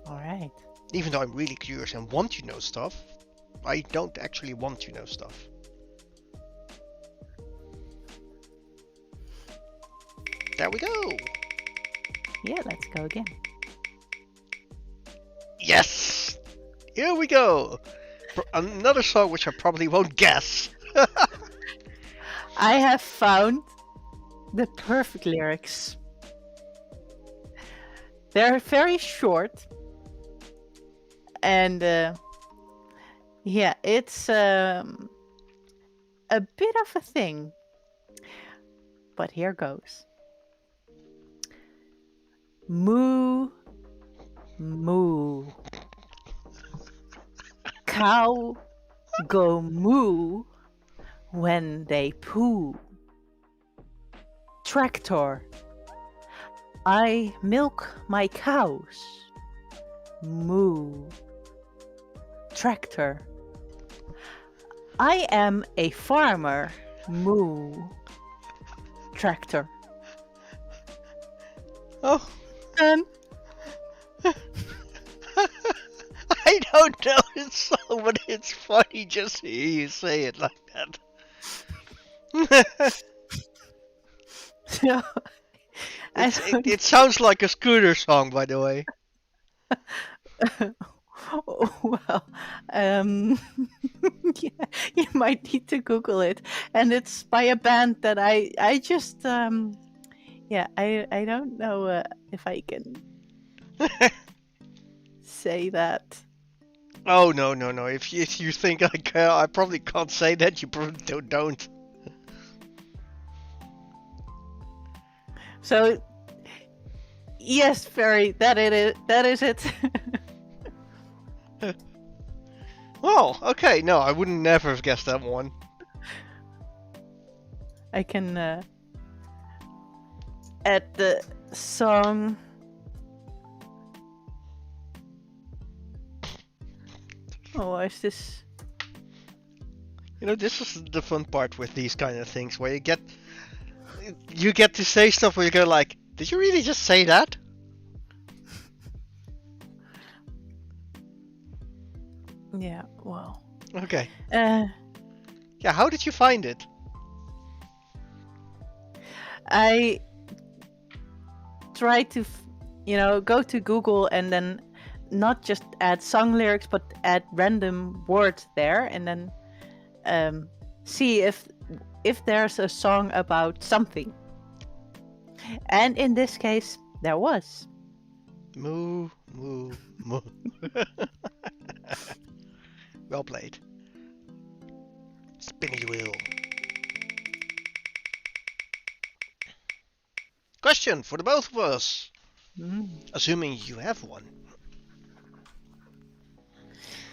Alright. Even though I'm really curious and want to know stuff, I don't actually want to know stuff. There we go. Yeah, let's go again. Yes! Here we go. Another song which I probably won't guess. I have found the perfect lyrics. They're very short. And yeah, it's a bit of a thing. But here goes. Moo, moo. Cow go moo when they poo. Tractor, I milk my cows. Moo. Tractor, I am a farmer. Moo. Tractor. Oh. Done. I don't know the song, but it's funny just to hear you say it like that. So, it sounds like a Scooter song, by the way. well, yeah, you might need to Google it, and it's by a band that I just yeah, I don't know if I can say that. Oh no. If you think I can, I probably can't say that. You probably don't. So yes, Ferry, that is it. Well, okay, no, I wouldn't never have guessed that one. I can add the song. Oh, why is this? You know, this is the fun part with these kind of things, where you get to say stuff where you go like, did you really just say that? Yeah, well. Okay. Yeah, how did you find it? I try to, go to Google and then not just add song lyrics, but add random words there, and then see if there's a song about something. And in this case, there was. Moo, moo, moo. Well played. Spinny Wheel. Question for the both of us. Assuming you have one.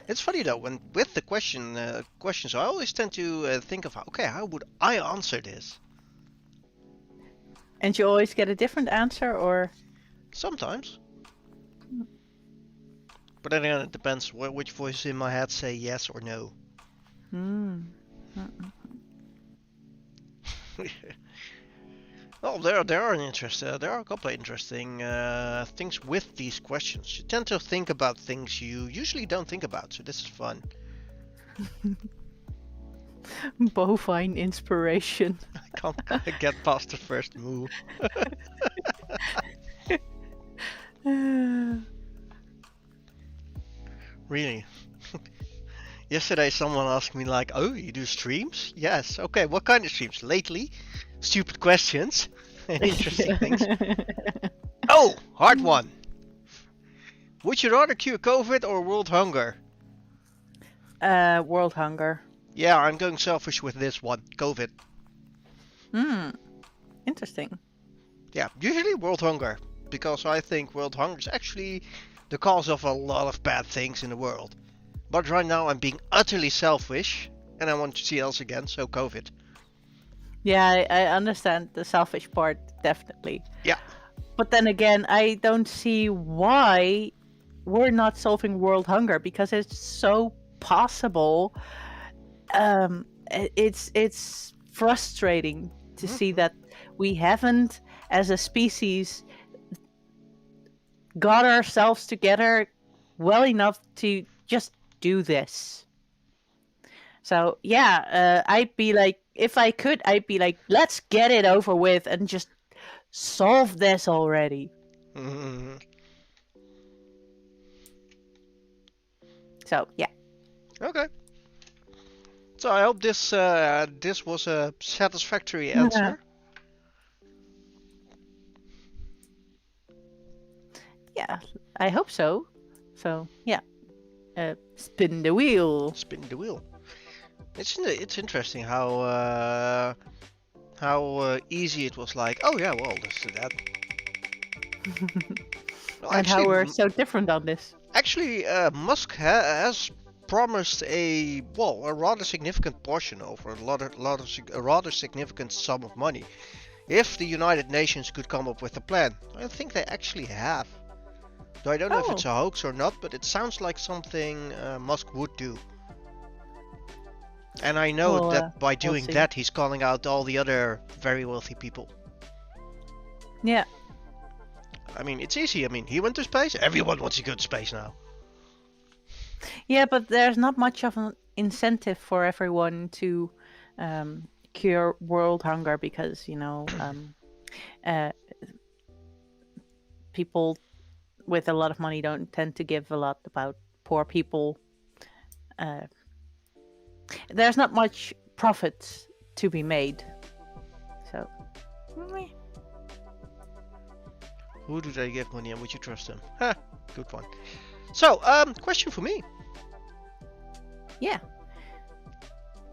It's funny though, when with the questions, I always tend to think of, okay, how would I answer this? And you always get a different answer, or? Sometimes. But then again, it depends which voice in my head say yes or no. Well, there are there are a couple of interesting things with these questions. You tend to think about things you usually don't think about, so this is fun. Bovine inspiration. I can't get past the first move. Really? Yesterday someone asked me like, oh, you do streams? Yes. Okay, what kind of streams? Lately? Stupid questions. Interesting things. Oh, hard one. Would you rather cure COVID or world hunger? World hunger. Yeah, I'm going selfish with this one. COVID. Interesting. Yeah, usually world hunger. Because I think world hunger is actually the cause of a lot of bad things in the world. But right now I'm being utterly selfish and I want to see else again, so COVID. Yeah, I understand the selfish part, definitely. Yeah. But then again, I don't see why we're not solving world hunger, because it's so possible. It's frustrating to see that we haven't, as a species, got ourselves together well enough to just do this. So yeah, I'd be like, if I could, I'd be like, let's get it over with and just solve this already. So yeah. Okay. So I hope this was a satisfactory answer. Yeah, I hope so. So yeah, spin the wheel. Spin the wheel. It's interesting how easy it was. Like, oh yeah, well, let's do that. Well, and how we're so different on this. Actually, Musk has promised a rather significant portion over a rather significant sum of money if the United Nations could come up with a plan. I think they actually have. Though I don't know if it's a hoax or not, but it sounds like something Musk would do. And I know that by doing that, he's calling out all the other very wealthy people. Yeah. I mean, it's easy. I mean, he went to space. Everyone wants to go to space now. Yeah, but there's not much of an incentive for everyone to cure world hunger because, people with a lot of money don't tend to give a lot about poor people. There's not much profit to be made. So, who do they give money and would you trust them? Ha, good one. So, question for me. Yeah.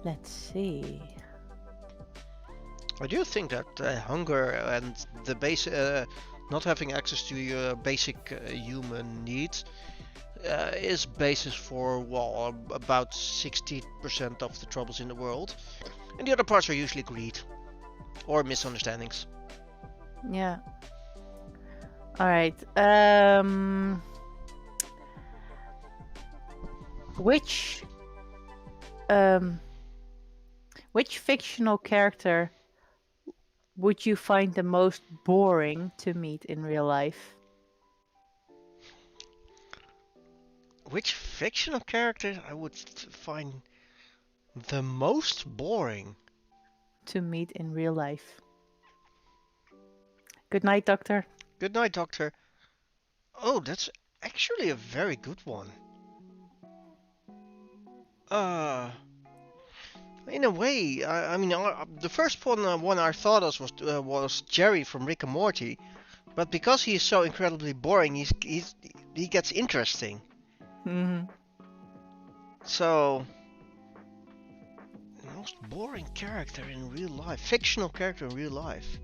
Let's see. I do think that hunger and the base, not having access to your basic human needs is basis for about 60% of the troubles in the world, and the other parts are usually greed or misunderstandings. Yeah. All right. Which fictional character would you find the most boring to meet in real life? Which fictional character I would find The most boring. to meet in real life. Good night, Doctor. Good night, Doctor. Oh, that's actually a very good one. Uh, in a way, I mean, the first one I thought of was Jerry from Rick and Morty, but because he is so incredibly boring, he gets interesting. Hmm. So, the most boring character in real life, fictional character in real life.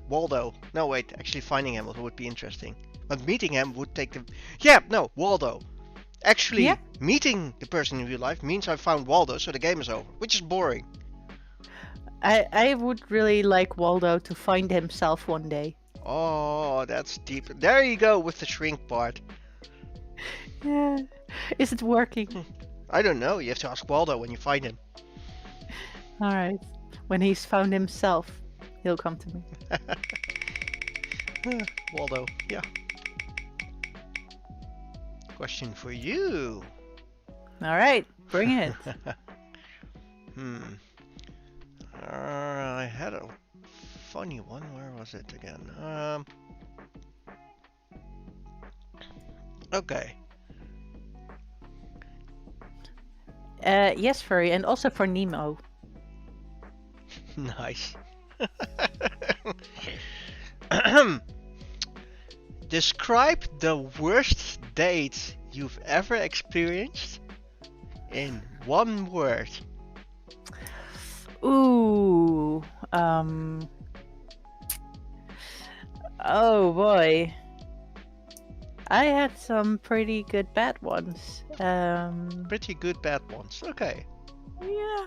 Waldo. No, wait, actually finding him would be interesting. But meeting him would take the... Yeah, no, Waldo. Actually, Yeah. meeting the person in real life means I found Waldo, so the game is over, which is boring. I would really like Waldo to find himself one day. Oh, that's deep. There you go with the shrink part. Yeah. Is it working? I don't know, you have to ask Waldo when you find him. Alright. When he's found himself, he'll come to me. Waldo, yeah. Question for you. Alright, bring it. I had a funny one. Where was it again? Okay. Yes, Furry, and also for Nemo. Nice. Describe the worst date you've ever experienced in one word. Ooh. Oh boy. I had some pretty good bad ones. Pretty good bad ones. Okay. Yeah.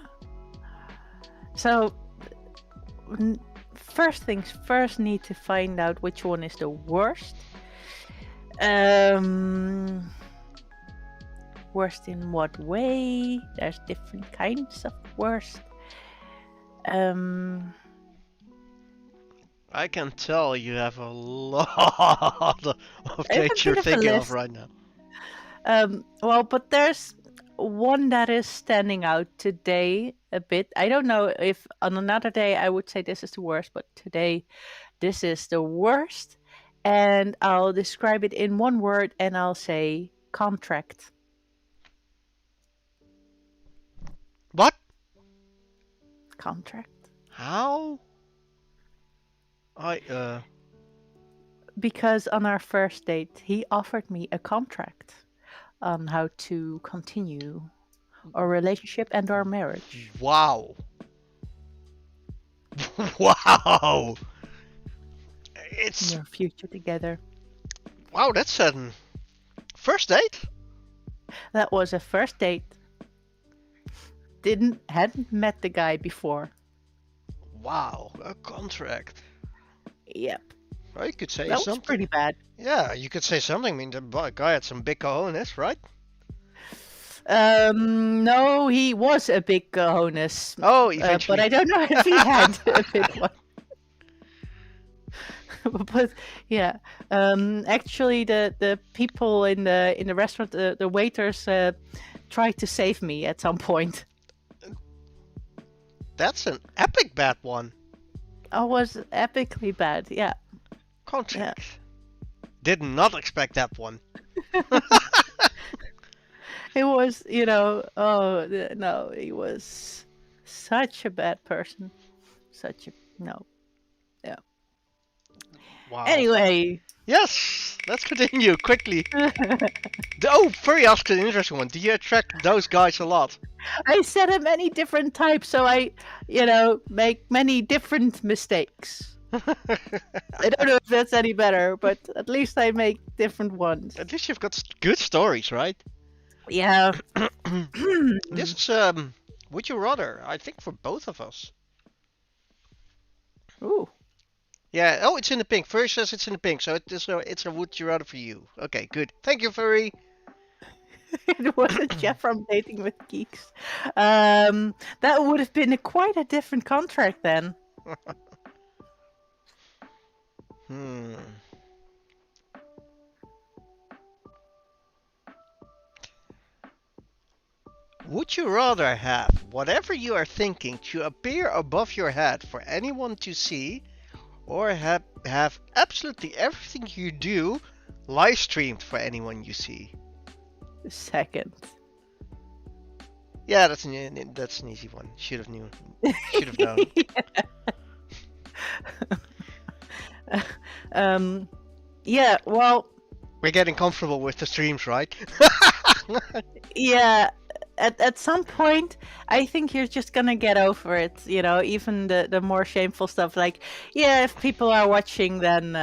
So, first things first, need to find out which one is the worst. Worst in what way? There's different kinds of worst. I can tell you have a lot of I have a dates you're bit of a thinking of list. right now. Well, but there's one that is standing out today a bit. I don't know if on another day I would say this is the worst, but today this is the worst. And I'll describe it in one word and I'll say contract. What? Contract. How? Because on our first date, he offered me a contract on how to continue our relationship and our marriage. Wow. Wow. It's Your future together. wow. That's sudden. First date? That was a first date. Hadn't met the guy before. Wow, a contract. Yep. Well, you could say That something. was pretty bad. Yeah, you could say something. I mean, the guy had some big cojones, right? No, he was a big cojones. Oh, But eventually. I don't know if he had a big one. But yeah, actually, the people in the restaurant, the waiters, tried to save me at some point. That's an epic bad one. I was epically bad. Yeah. Contract. Did not expect that one. It was, no, he was such a bad person. No. Yeah. Wow. Anyway. Yes, let's continue quickly. Oh, Furry asked an interesting one. Do you attract those guys a lot? I said it many different types, so I, make many different mistakes. I don't know if that's any better, but at least I make different ones. At least you've got good stories, right? Yeah. This is Would You Rather? I think for both of us. Ooh. Yeah. Oh, it's in the pink. Furry says it's in the pink, so it's a Would You Rather for you. Okay, good. Thank you, Furry. It wasn't Jeff from Dating with Geeks. That would have been quite a different contract then. Would you rather have whatever you are thinking to appear above your head for anyone to see, or have absolutely everything you do live streamed for anyone you see? Second. Yeah, that's an easy one. Should have known. Yeah, well, We're getting comfortable with the streams, right? yeah, at some point, I think you're just gonna get over it. You know, even the more shameful stuff. Like, yeah, if people are watching, then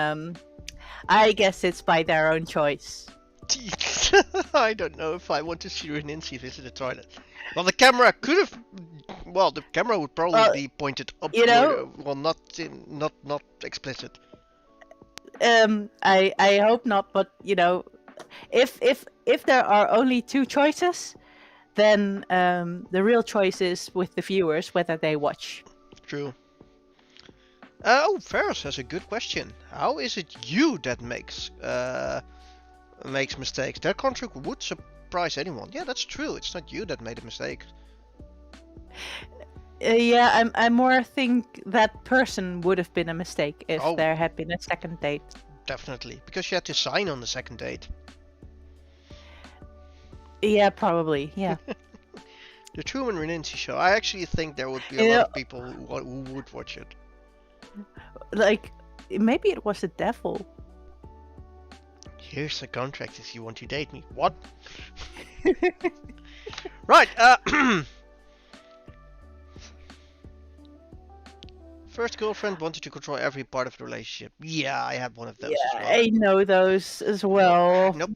I guess it's by their own choice. I don't know if I want to see Nancy visit the toilet. Well, the camera could have. Well, the camera would probably be pointed upward. You know, well, not explicit. I hope not. But you know, if there are only two choices, then the real choice is with the viewers whether they watch. True. Oh, Ferris has a good question. How is it you that makes mistakes? That contract would surprise anyone. Yeah, that's true. It's not you that made a mistake. Yeah, I more think that person would have been a mistake if there had been a second date. Definitely, because you had to sign on the second date. Yeah, probably. Yeah. The Truman Renancy show. I actually think there would be a lot of people who would watch it. Like, maybe it was the devil. Here's a contract if you want to date me. What? Right. First girlfriend wanted to control every part of the relationship. Yeah, I had one of those as well. I know those as well. Nope.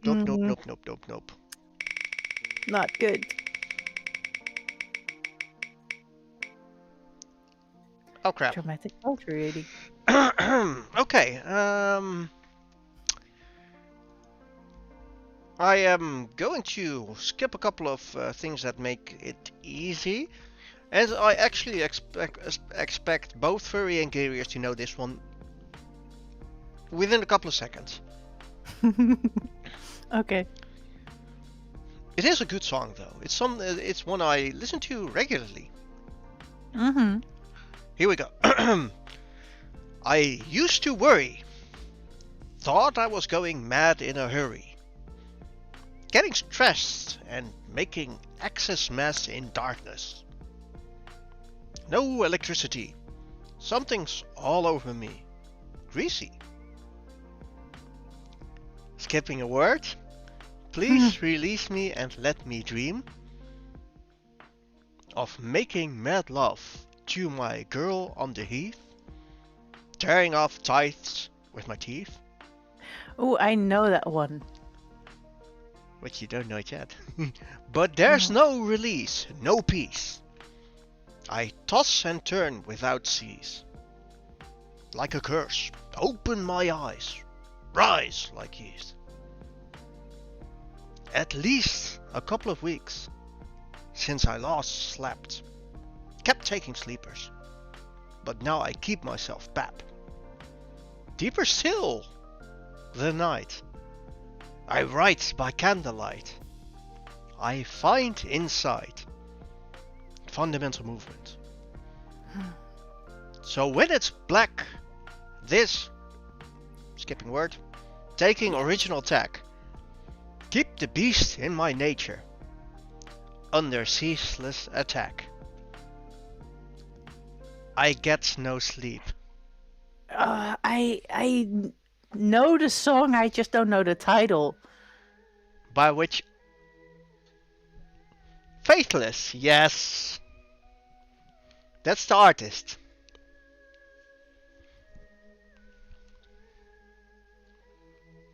Not good. Oh crap. Dramatic poetry reading. Okay. I am going to skip a couple of things that make it easy, as I actually expect both Furry and Garius to know this one within a couple of seconds. Okay. It is a good song though. It's one I listen to regularly. Mm-hmm. Here we go. I used to worry. Thought I was going mad in a hurry. Getting stressed and making excess mess in darkness. No electricity. Something's all over me. Greasy. Skipping a word. Please release me and let me dream of making mad love to my girl on the heath. Tearing off tithes with my teeth. Oh, I know that one. Which you don't know it yet. But there's no release, no peace. I toss and turn without cease. Like a curse, open my eyes, rise like yeast. At least a couple of weeks since I last slept. Kept taking sleepers, but now I keep myself pap. Deeper still, the night. I write by candlelight. I find inside fundamental movement. So when it's black, this, skipping word, taking original tack, keep the beast in my nature, under ceaseless attack. I get no sleep. I know the song, I just don't know the title. By which? Faithless, yes. That's the artist.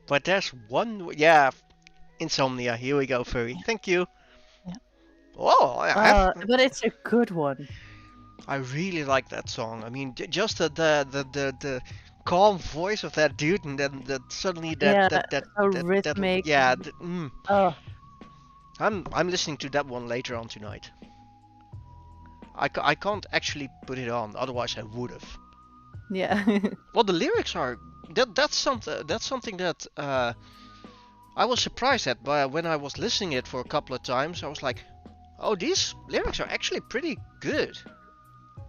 But there's one, yeah, Insomnia. Here we go, Furry. Thank you. Yeah. Oh, but it's a good one. I really like that song. I mean, just the calm voice of that dude, and then suddenly that rhythmic. Yeah. Oh. I'm listening to that one later on tonight. I can't actually put it on, otherwise I would have. Yeah. Well, the lyrics are that's something that I was surprised at, but when I was listening it for a couple of times, I was like, Oh, these lyrics are actually pretty good.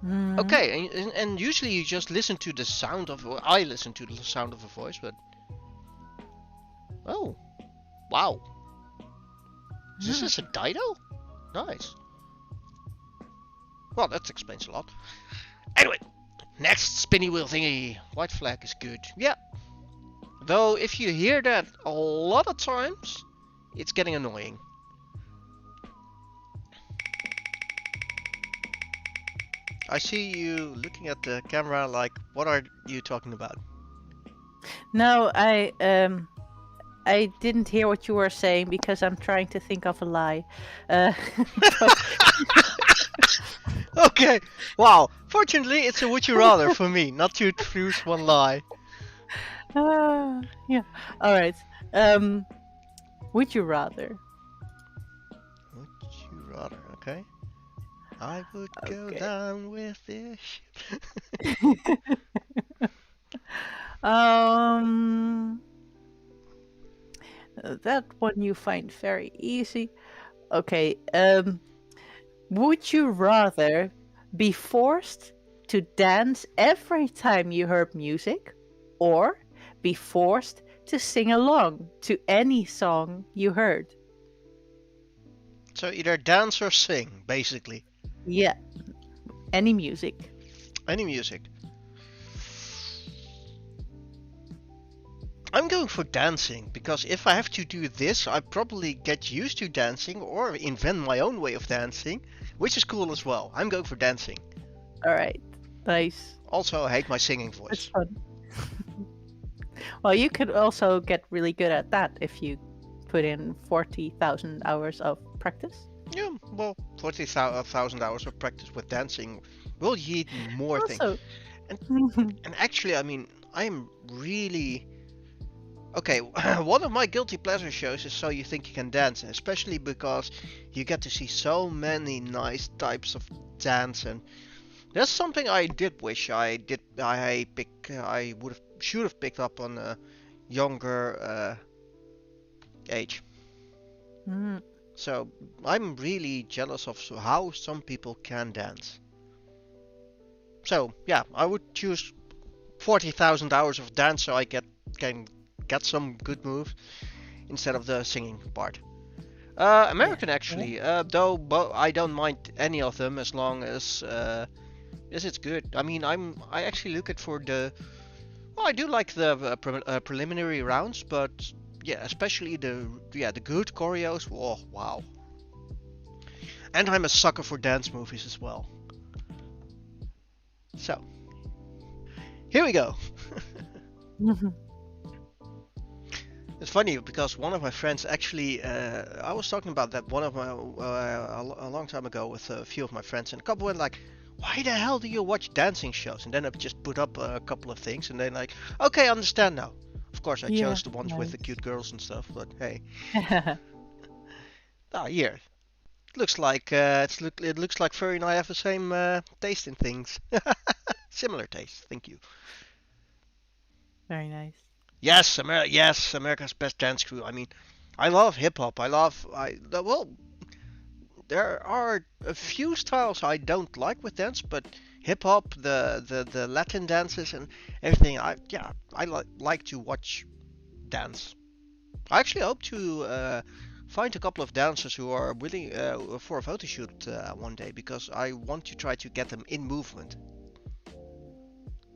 Mhm. Okay, and usually you just listen to the sound of. I listen to the sound of a voice, but oh, wow, this is a Dido? Nice. Well, that explains a lot. Anyway, next spinny wheel thingy. White flag is good. Yeah. Though if you hear that a lot of times, it's getting annoying. I see you looking at the camera like, what are you talking about? No, I didn't hear what you were saying because I'm trying to think of a lie. But Okay, wow. Fortunately, it's a would you rather for me, not two truths, one lie. yeah. All right. Would you rather? Would you rather? Okay. I would go Okay. down with this ship. um, that one you find very easy. Okay. Would you rather be forced to dance every time you heard music, or be forced to sing along to any song you heard? So either dance or sing, basically. Yeah, any music. Any music. I'm going for dancing, because if I have to do this, I probably get used to dancing or invent my own way of dancing, which is cool as well. I'm going for dancing. All right, nice. Also, I hate my singing That's voice. fun. Well, you could also get really good at that if you put in 40,000 hours of practice. Yeah, well, 40,000 hours of practice with dancing will yield more things. Also, And actually, I mean, I'm really. Okay, one of my guilty pleasure shows is So You Think You Can Dance, especially because you get to see so many nice types of dance, and that's something I did wish I did. I should have picked up on a younger age. mm, So I'm really jealous of how some people can dance. So yeah, I would choose 40,000 hours of dance so I can get some good moves instead of the singing part. American yeah. actually, though I don't mind any of them as long as it's good. I mean, I actually look at for the. Well, I do like the preliminary rounds, but yeah, especially the good choreos. Oh wow! And I'm a sucker for dance movies as well. So here we go. It's funny because one of my friends actually, I was talking about that one of my a long time ago with a few of my friends, and a couple went like, "Why the hell do you watch dancing shows?" And then I just put up a couple of things, and then like, "Okay, I understand now." Of course, I Yeah, chose the ones with the nice. cute girls and stuff, but hey, here looks like it looks like Furry and I have the same taste in things, similar taste. Thank you. Very nice. Yes, yes, America's Best Dance Crew. I mean, I love hip hop. Well, there are a few styles I don't like with dance, but hip hop, the Latin dances and everything. I like to watch dance. I actually hope to find a couple of dancers who are willing for a photo shoot one day, because I want to try to get them in movement,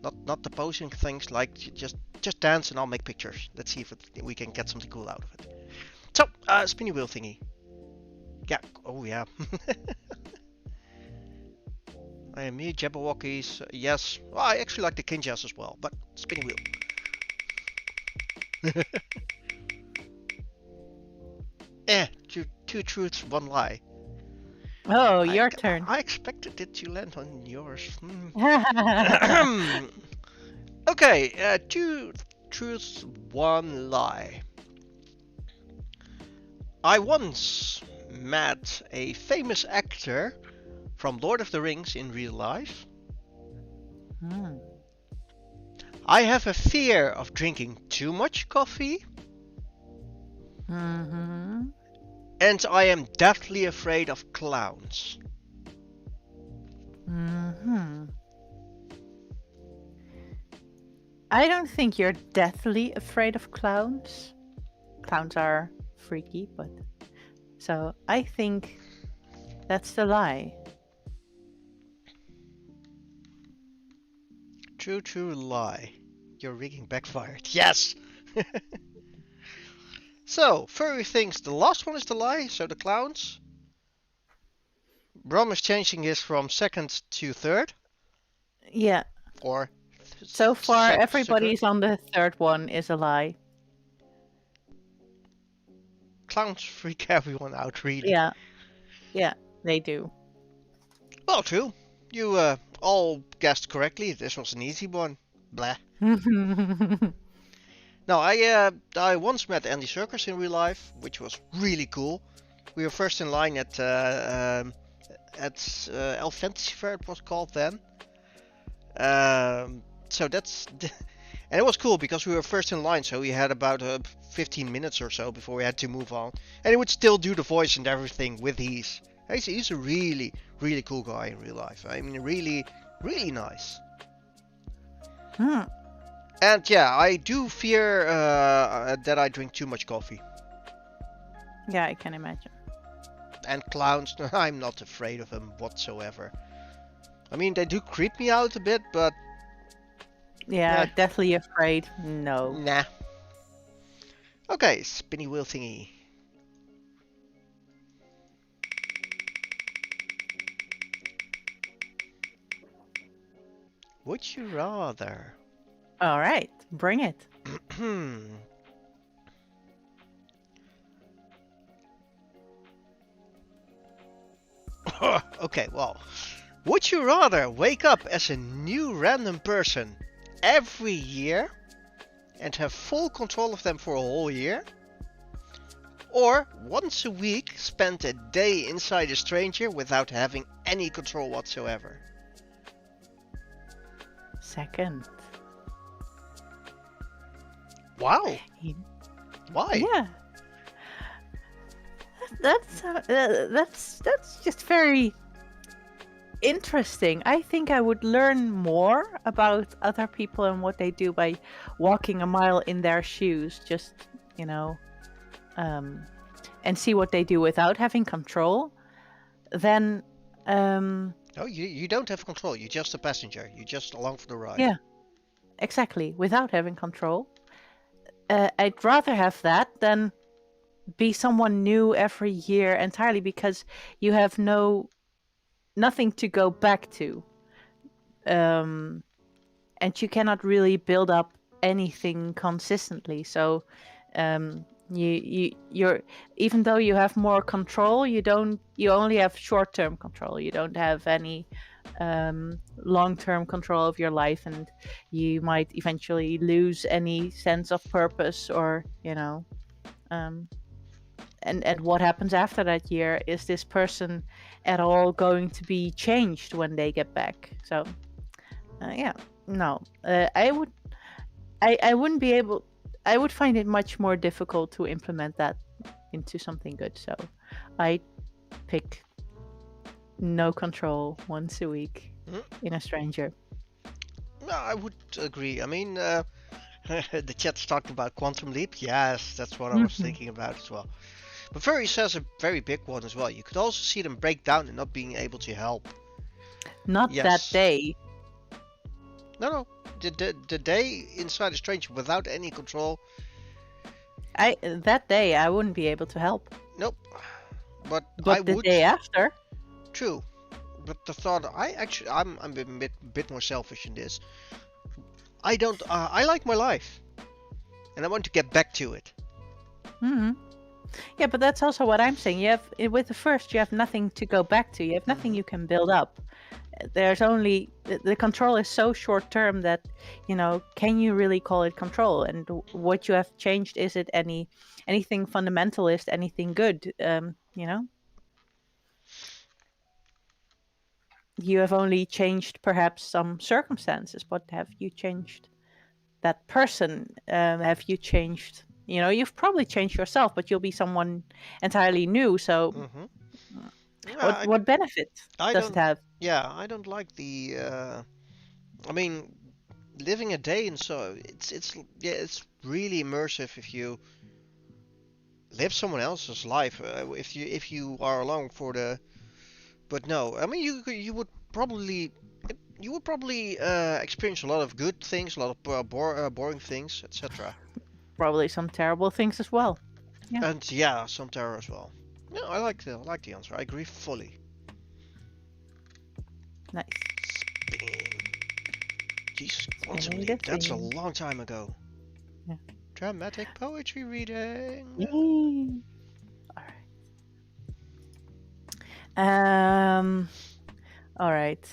not the posing things, like just dance and I'll make pictures. Let's see if we can get something cool out of it. So, spinny wheel thingy. Yeah. Oh yeah. I am me, Jabberwockies. Yes. Well, I actually like the Kinjas as well, but spinning wheel. Two truths, one lie. Oh, I, your turn. I expected it to land on yours. Okay, two truths, one lie. I once met a famous actor from Lord of the Rings in real life. Hmm. I have a fear of drinking too much coffee. Mm-hmm. And I am deathly afraid of clowns. I don't think you're deathly afraid of clowns. Clowns are freaky, but so I think that's the lie. True lie. Your rigging backfired. Yes! So, Furry thinks the last one is the lie, so the clowns. Brom is changing his from second to third. Yeah. Or so far, second. everybody's on the third one is a lie. Clowns freak everyone out, really. Yeah, they do. Well, true. You all guessed correctly. This was an easy one. Blah. Now, I once met Andy Serkis in real life, which was really cool. We were first in line at Elf Fantasy Fair, it was called then. So that's and it was cool because we were first in line, so we had about 15 minutes or so before we had to move on, and he would still do the voice and everything with ease. He's a really cool guy in real life. I mean, really nice. And yeah, I do fear that I drink too much coffee. Yeah, I can imagine. And clowns, I'm not afraid of them whatsoever. I mean, they do creep me out a bit, but... Yeah, deathly afraid, no. Nah. Okay, spinny wheel thingy. Would you rather? All right, bring it. Okay, well, would you rather wake up as a new random person every year and have full control of them for a whole year? Or once a week spend a day inside a stranger without having any control whatsoever? Second. Wow. Why? Yeah. That's just very interesting. I think I would learn more about other people and what they do by walking a mile in their shoes, just, and see what they do without having control. Then No, you don't have control. You're just a passenger. You're just along for the ride. Yeah, exactly. Without having control. I'd rather have that than be someone new every year entirely, because you have nothing to go back to. And you cannot really build up anything consistently. So you're even though you have more control, you only have short-term control. You don't have any long-term control of your life, and you might eventually lose any sense of purpose, or and what happens after that year. Is this person at all going to be changed when they get back? So I wouldn't be able. I would find it much more difficult to implement that into something good. So I pick no control once a week in a stranger. No, I would agree. I mean, the chat's talked about quantum leap. Yes, that's what I was thinking about as well. But Furry says a very big one as well. You could also see them break down and not being able to help. Not that day. No. The day inside a stranger without any control. That day I wouldn't be able to help. Nope. But I the day after. True. But the thought, I'm a bit more selfish in this. I don't. I like my life, and I want to get back to it. Yeah, but that's also what I'm saying. You have with the first, you have nothing to go back to. You have nothing you can build up. There's only the control is so short term that can you really call it control? And what you have changed, is it anything fundamentalist, anything good? You have only changed perhaps some circumstances, but have you changed that person? Have you changed You've probably changed yourself, but you'll be someone entirely new. So, Mm-hmm. what Yeah, what benefit I does it don't. have? Yeah, I don't like the. I mean, living a day and so it's yeah, it's really immersive if you live someone else's life. If you are along for the. But no, I mean you would probably experience a lot of good things, a lot of boring things, etc. Probably some terrible things as well. Yeah, And yeah, some terror as well. No, I like the answer. I agree fully. nice. Spinning. Jesus, quantum Spinning the leap. That's a thing. long time ago. Yeah. Dramatic poetry reading. Yay. All right. All right.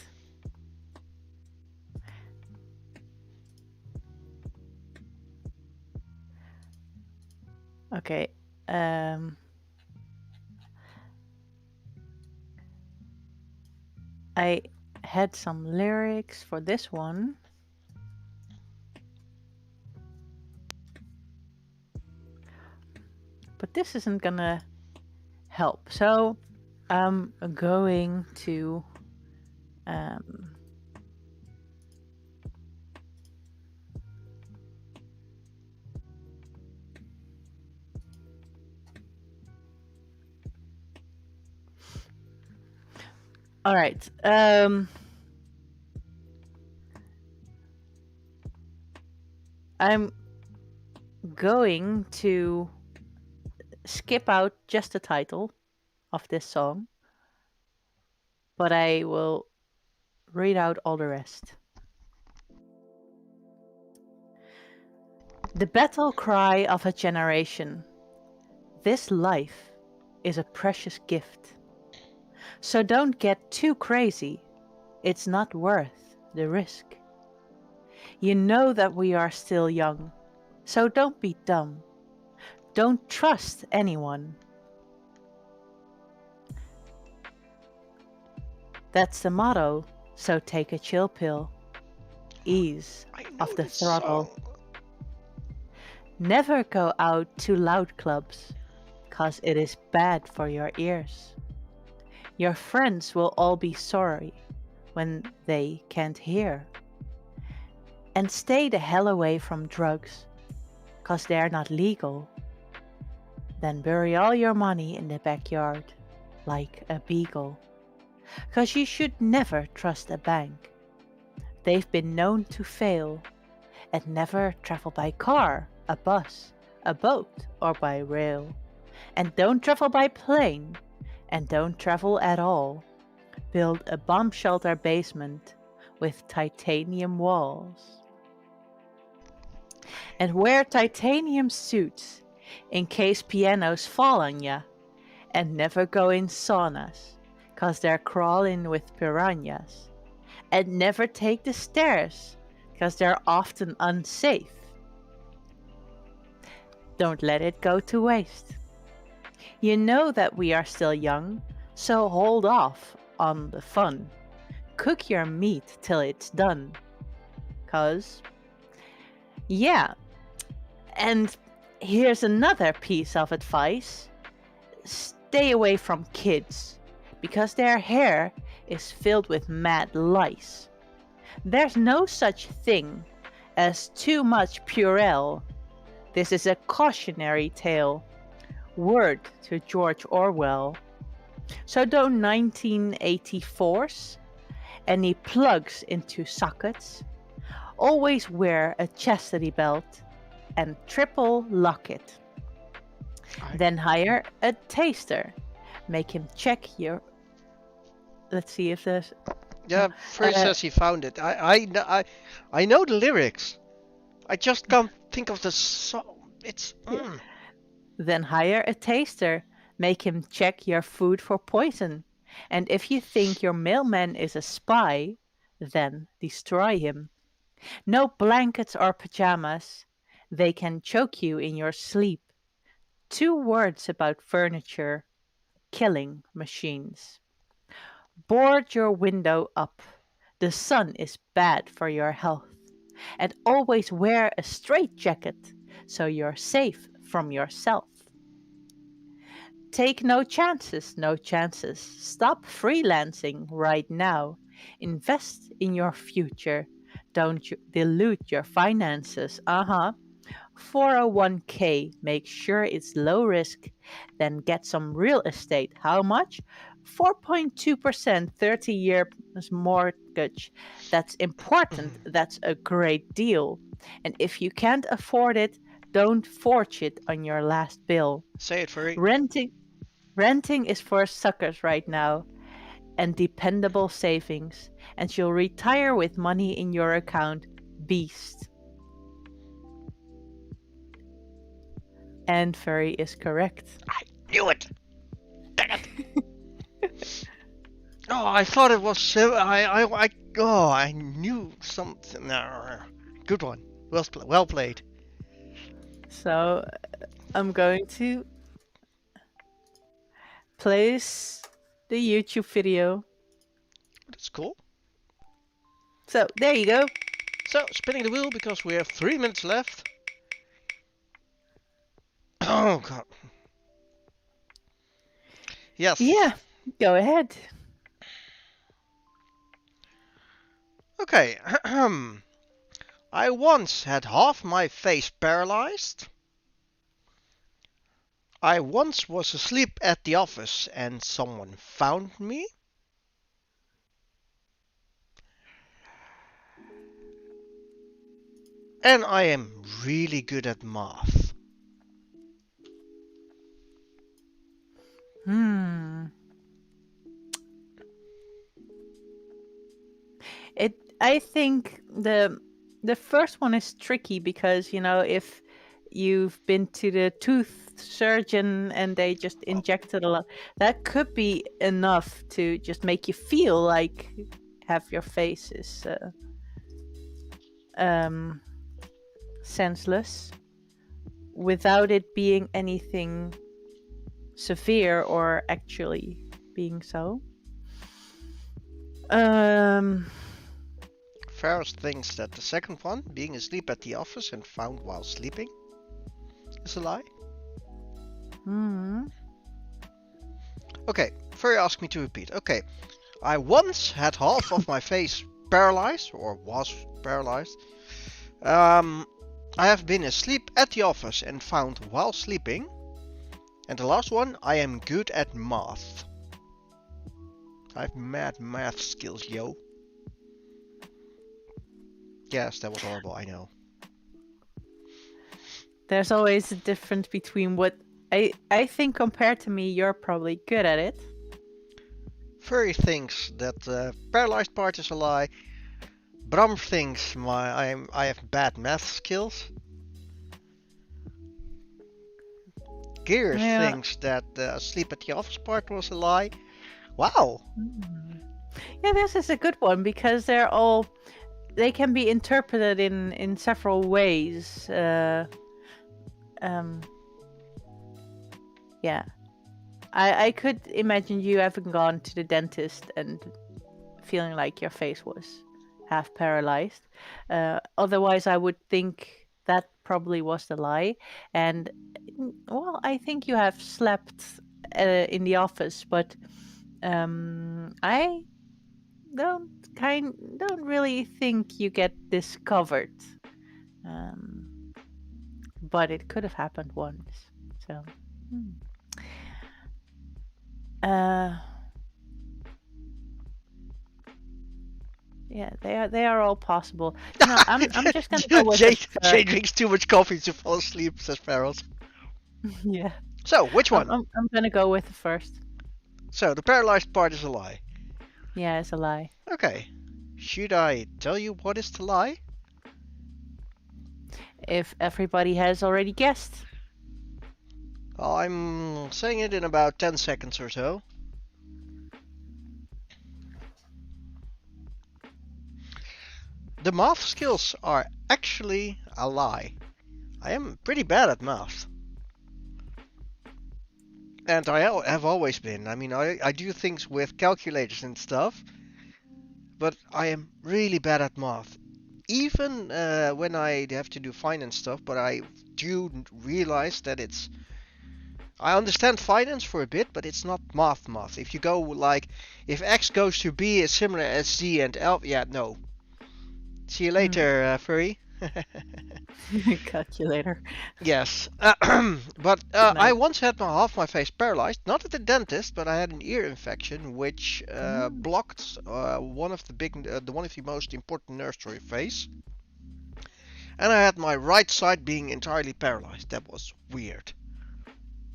Okay. Um. I had some lyrics for this one, but this isn't gonna help. So I'm going to um, all right. I'm going to skip out just the title of this song, but I will read out all the rest. The battle cry of a generation. This life is a precious gift. So don't get too crazy. It's not worth the risk. You know that we are still young, so don't be dumb. Don't trust anyone. That's the motto, so take a chill pill. Ease I know of the this song. throttle. Never go out to loud clubs, 'cause it is bad for your ears. Your friends will all be sorry when they can't hear. And stay the hell away from drugs, 'cause they're not legal. Then bury all your money in the backyard, like a beagle. 'Cause you should never trust a bank. They've been known to fail. And never travel by car, a bus, a boat, or by rail. And don't travel by plane. And don't travel at all. Build a bomb shelter basement with titanium walls. And wear titanium suits in case pianos fall on ya. And never go in saunas, 'cause they're crawling with piranhas. And never take the stairs, 'cause they're often unsafe. Don't let it go to waste. You know that we are still young, so hold off on the fun. Cook your meat till it's done. 'Cause, yeah. And here's another piece of advice. Stay away from kids, because their hair is filled with mad lice. There's no such thing as too much Purell. This is a cautionary tale. Word to George Orwell. So don't 1984s any plugs into sockets. Always wear a chastity belt and triple lock it. Then hire a taster. Make him check your. Let's see if there's. Yeah, first says he found it. I know the lyrics. I just can't think of the song. It's. Then hire a taster. Make him check your food for poison. And if you think your mailman is a spy, then destroy him. No blankets or pajamas. They can choke you in your sleep. 2 words about furniture. Killing machines. Board your window up. The sun is bad for your health. And always wear a straitjacket so you're safe from yourself. Take no chances, no chances. Stop freelancing right now. Invest in your future. Don't dilute your finances. 401k, make sure it's low risk. Then get some real estate. How much? 4.2%, 30-year mortgage. That's important. That's a great deal. And if you can't afford it, don't forge it on your last bill. Say it, Furry. Renting is for suckers right now, and dependable savings. And you'll retire with money in your account. Beast. And Furry is correct. I knew it! Dang it! Oh, I thought it was I knew something. Good one. Well played. So I'm going to place the YouTube video. That's cool. So there you go. So, spinning the wheel because we have 3 minutes left. Oh god. Yes. Yeah, go ahead. Okay. I once had half my face paralyzed. I once was asleep at the office and someone found me. And I am really good at math. I think the first one is tricky because, you know, if you've been to the tooth surgeon and they just injected a lot, that could be enough to just make you feel like half your face is senseless without it being anything severe or actually being so. Ferris thinks that the second one, being asleep at the office and found while sleeping, is a lie. Okay, Ferry asked me to repeat. Okay, I once had half of my face paralyzed, or was paralyzed. I have been asleep at the office and found while sleeping. And the last one, I am good at math. I have mad math skills, yo. Yes, that was horrible, I know. There's always a difference between what I think compared to me, you're probably good at it. Furry thinks that the paralyzed part is a lie. Bram thinks I have bad math skills. Gears thinks that the asleep at the office part was a lie. Wow. Yeah, this is a good one because they can be interpreted in several ways. Yeah. I could imagine you having gone to the dentist and feeling like your face was half paralyzed. Otherwise, I would think that probably was the lie. And, well, I think you have slept in the office, but I don't really think you get this covered. But it could have happened once. So yeah, they are all possible. You know, I'm just gonna go with Jay drinks too much coffee to fall asleep, says Ferals. Yeah. So, which one? I'm gonna go with the first. So, the paralyzed part is a lie. Yeah, it's a lie. Okay. Should I tell you what is the lie? If everybody has already guessed. I'm saying it in about 10 seconds or so. The math skills are actually a lie. I am pretty bad at math. And I have always been. I mean, I do things with calculators and stuff. But I am really bad at math. even when I have to do finance stuff, but I do realize that I understand finance for a bit, but it's not math. If you go like, if X goes to B is similar as Z and L, yeah, no. See you later, furry. Calculator. Yes, but I once had half my face paralyzed, not at the dentist, but I had an ear infection which blocked one of the most important nerves to your face, and I had my right side being entirely paralyzed. That was weird.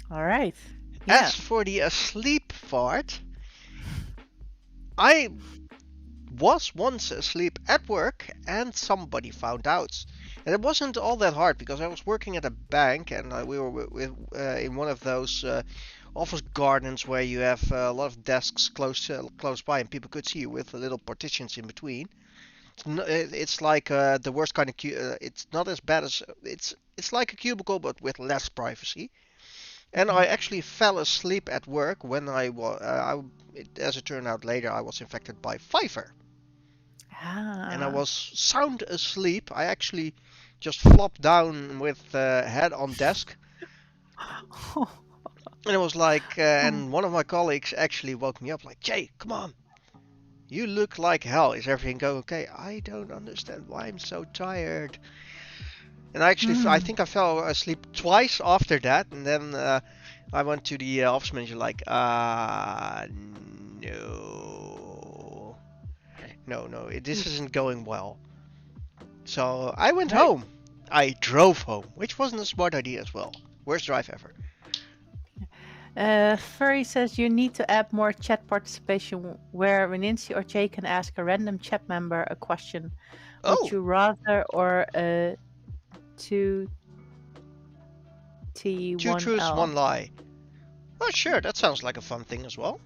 All right. Yeah. As for the asleep part, I was once asleep at work and somebody found out. And it wasn't all that hard because I was working at a bank and we were in one of those office gardens where you have a lot of desks close by and people could see you with little partitions in between. It's like the worst kind of it's not as bad as it's like a cubicle but with less privacy. And I actually fell asleep at work when as it turned out later, I was infected by fever. And I was sound asleep. I actually just flopped down with head on desk. And it was like, and one of my colleagues actually woke me up like, Jay, come on. You look like hell. Is everything going okay? I don't understand why I'm so tired. And I think I fell asleep twice after that. And then I went to the office manager like, no, this isn't going well. So I went home. I drove home, which wasn't a smart idea as well. Worst drive ever. Furry says you need to add more chat participation where Renancy or Jay can ask a random chat member a question. Would you rather or a 2T1L? Two truths, one lie. Oh, sure, that sounds like a fun thing as well.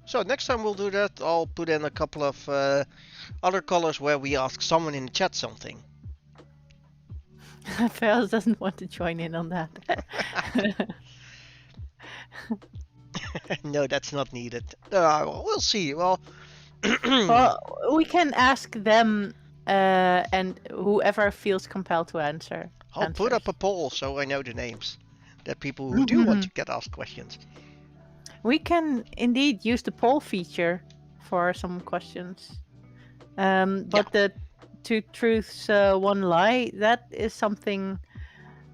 So next time we'll do that, I'll put in a couple of other colors where we ask someone in the chat something. Fails doesn't want to join in on that. No, that's not needed. We'll see. Well, we can ask them and whoever feels compelled to answer. I'll put up a poll so I know the names. That people who do want to get asked questions. We can indeed use the poll feature for some questions. But the 2 truths, 1 lie, that is something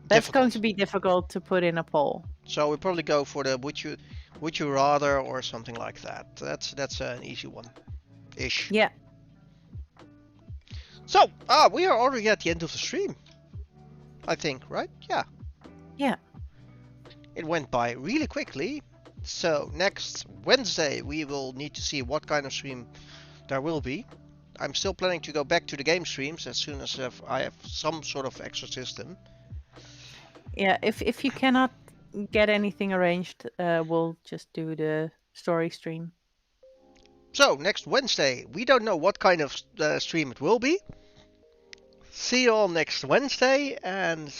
that's going to be difficult to put in a poll. So we'll probably go for the would you rather or something like that. That's an easy one. Ish. Yeah. So, we are already at the end of the stream. I think, right? Yeah. Yeah. It went by really quickly. So next Wednesday we will need to see what kind of stream there will be. I'm still planning to go back to the game streams as soon as I have some sort of extra system. Yeah, if you cannot get anything arranged, we'll just do the story stream. So next Wednesday, we don't know what kind of stream it will be. See you all next Wednesday, and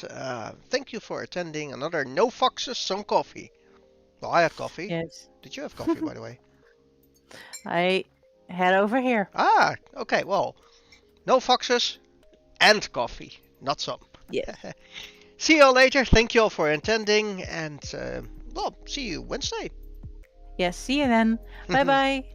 thank you for attending another No Foxes, Some Coffee. Well, I had coffee. Yes. Did you have coffee, by the way? I had over here. Ah, okay, well, no foxes and coffee, not some. Yes. See you all later. Thank you all for attending, and well, see you Wednesday. Yes, see you then. Bye-bye. Bye.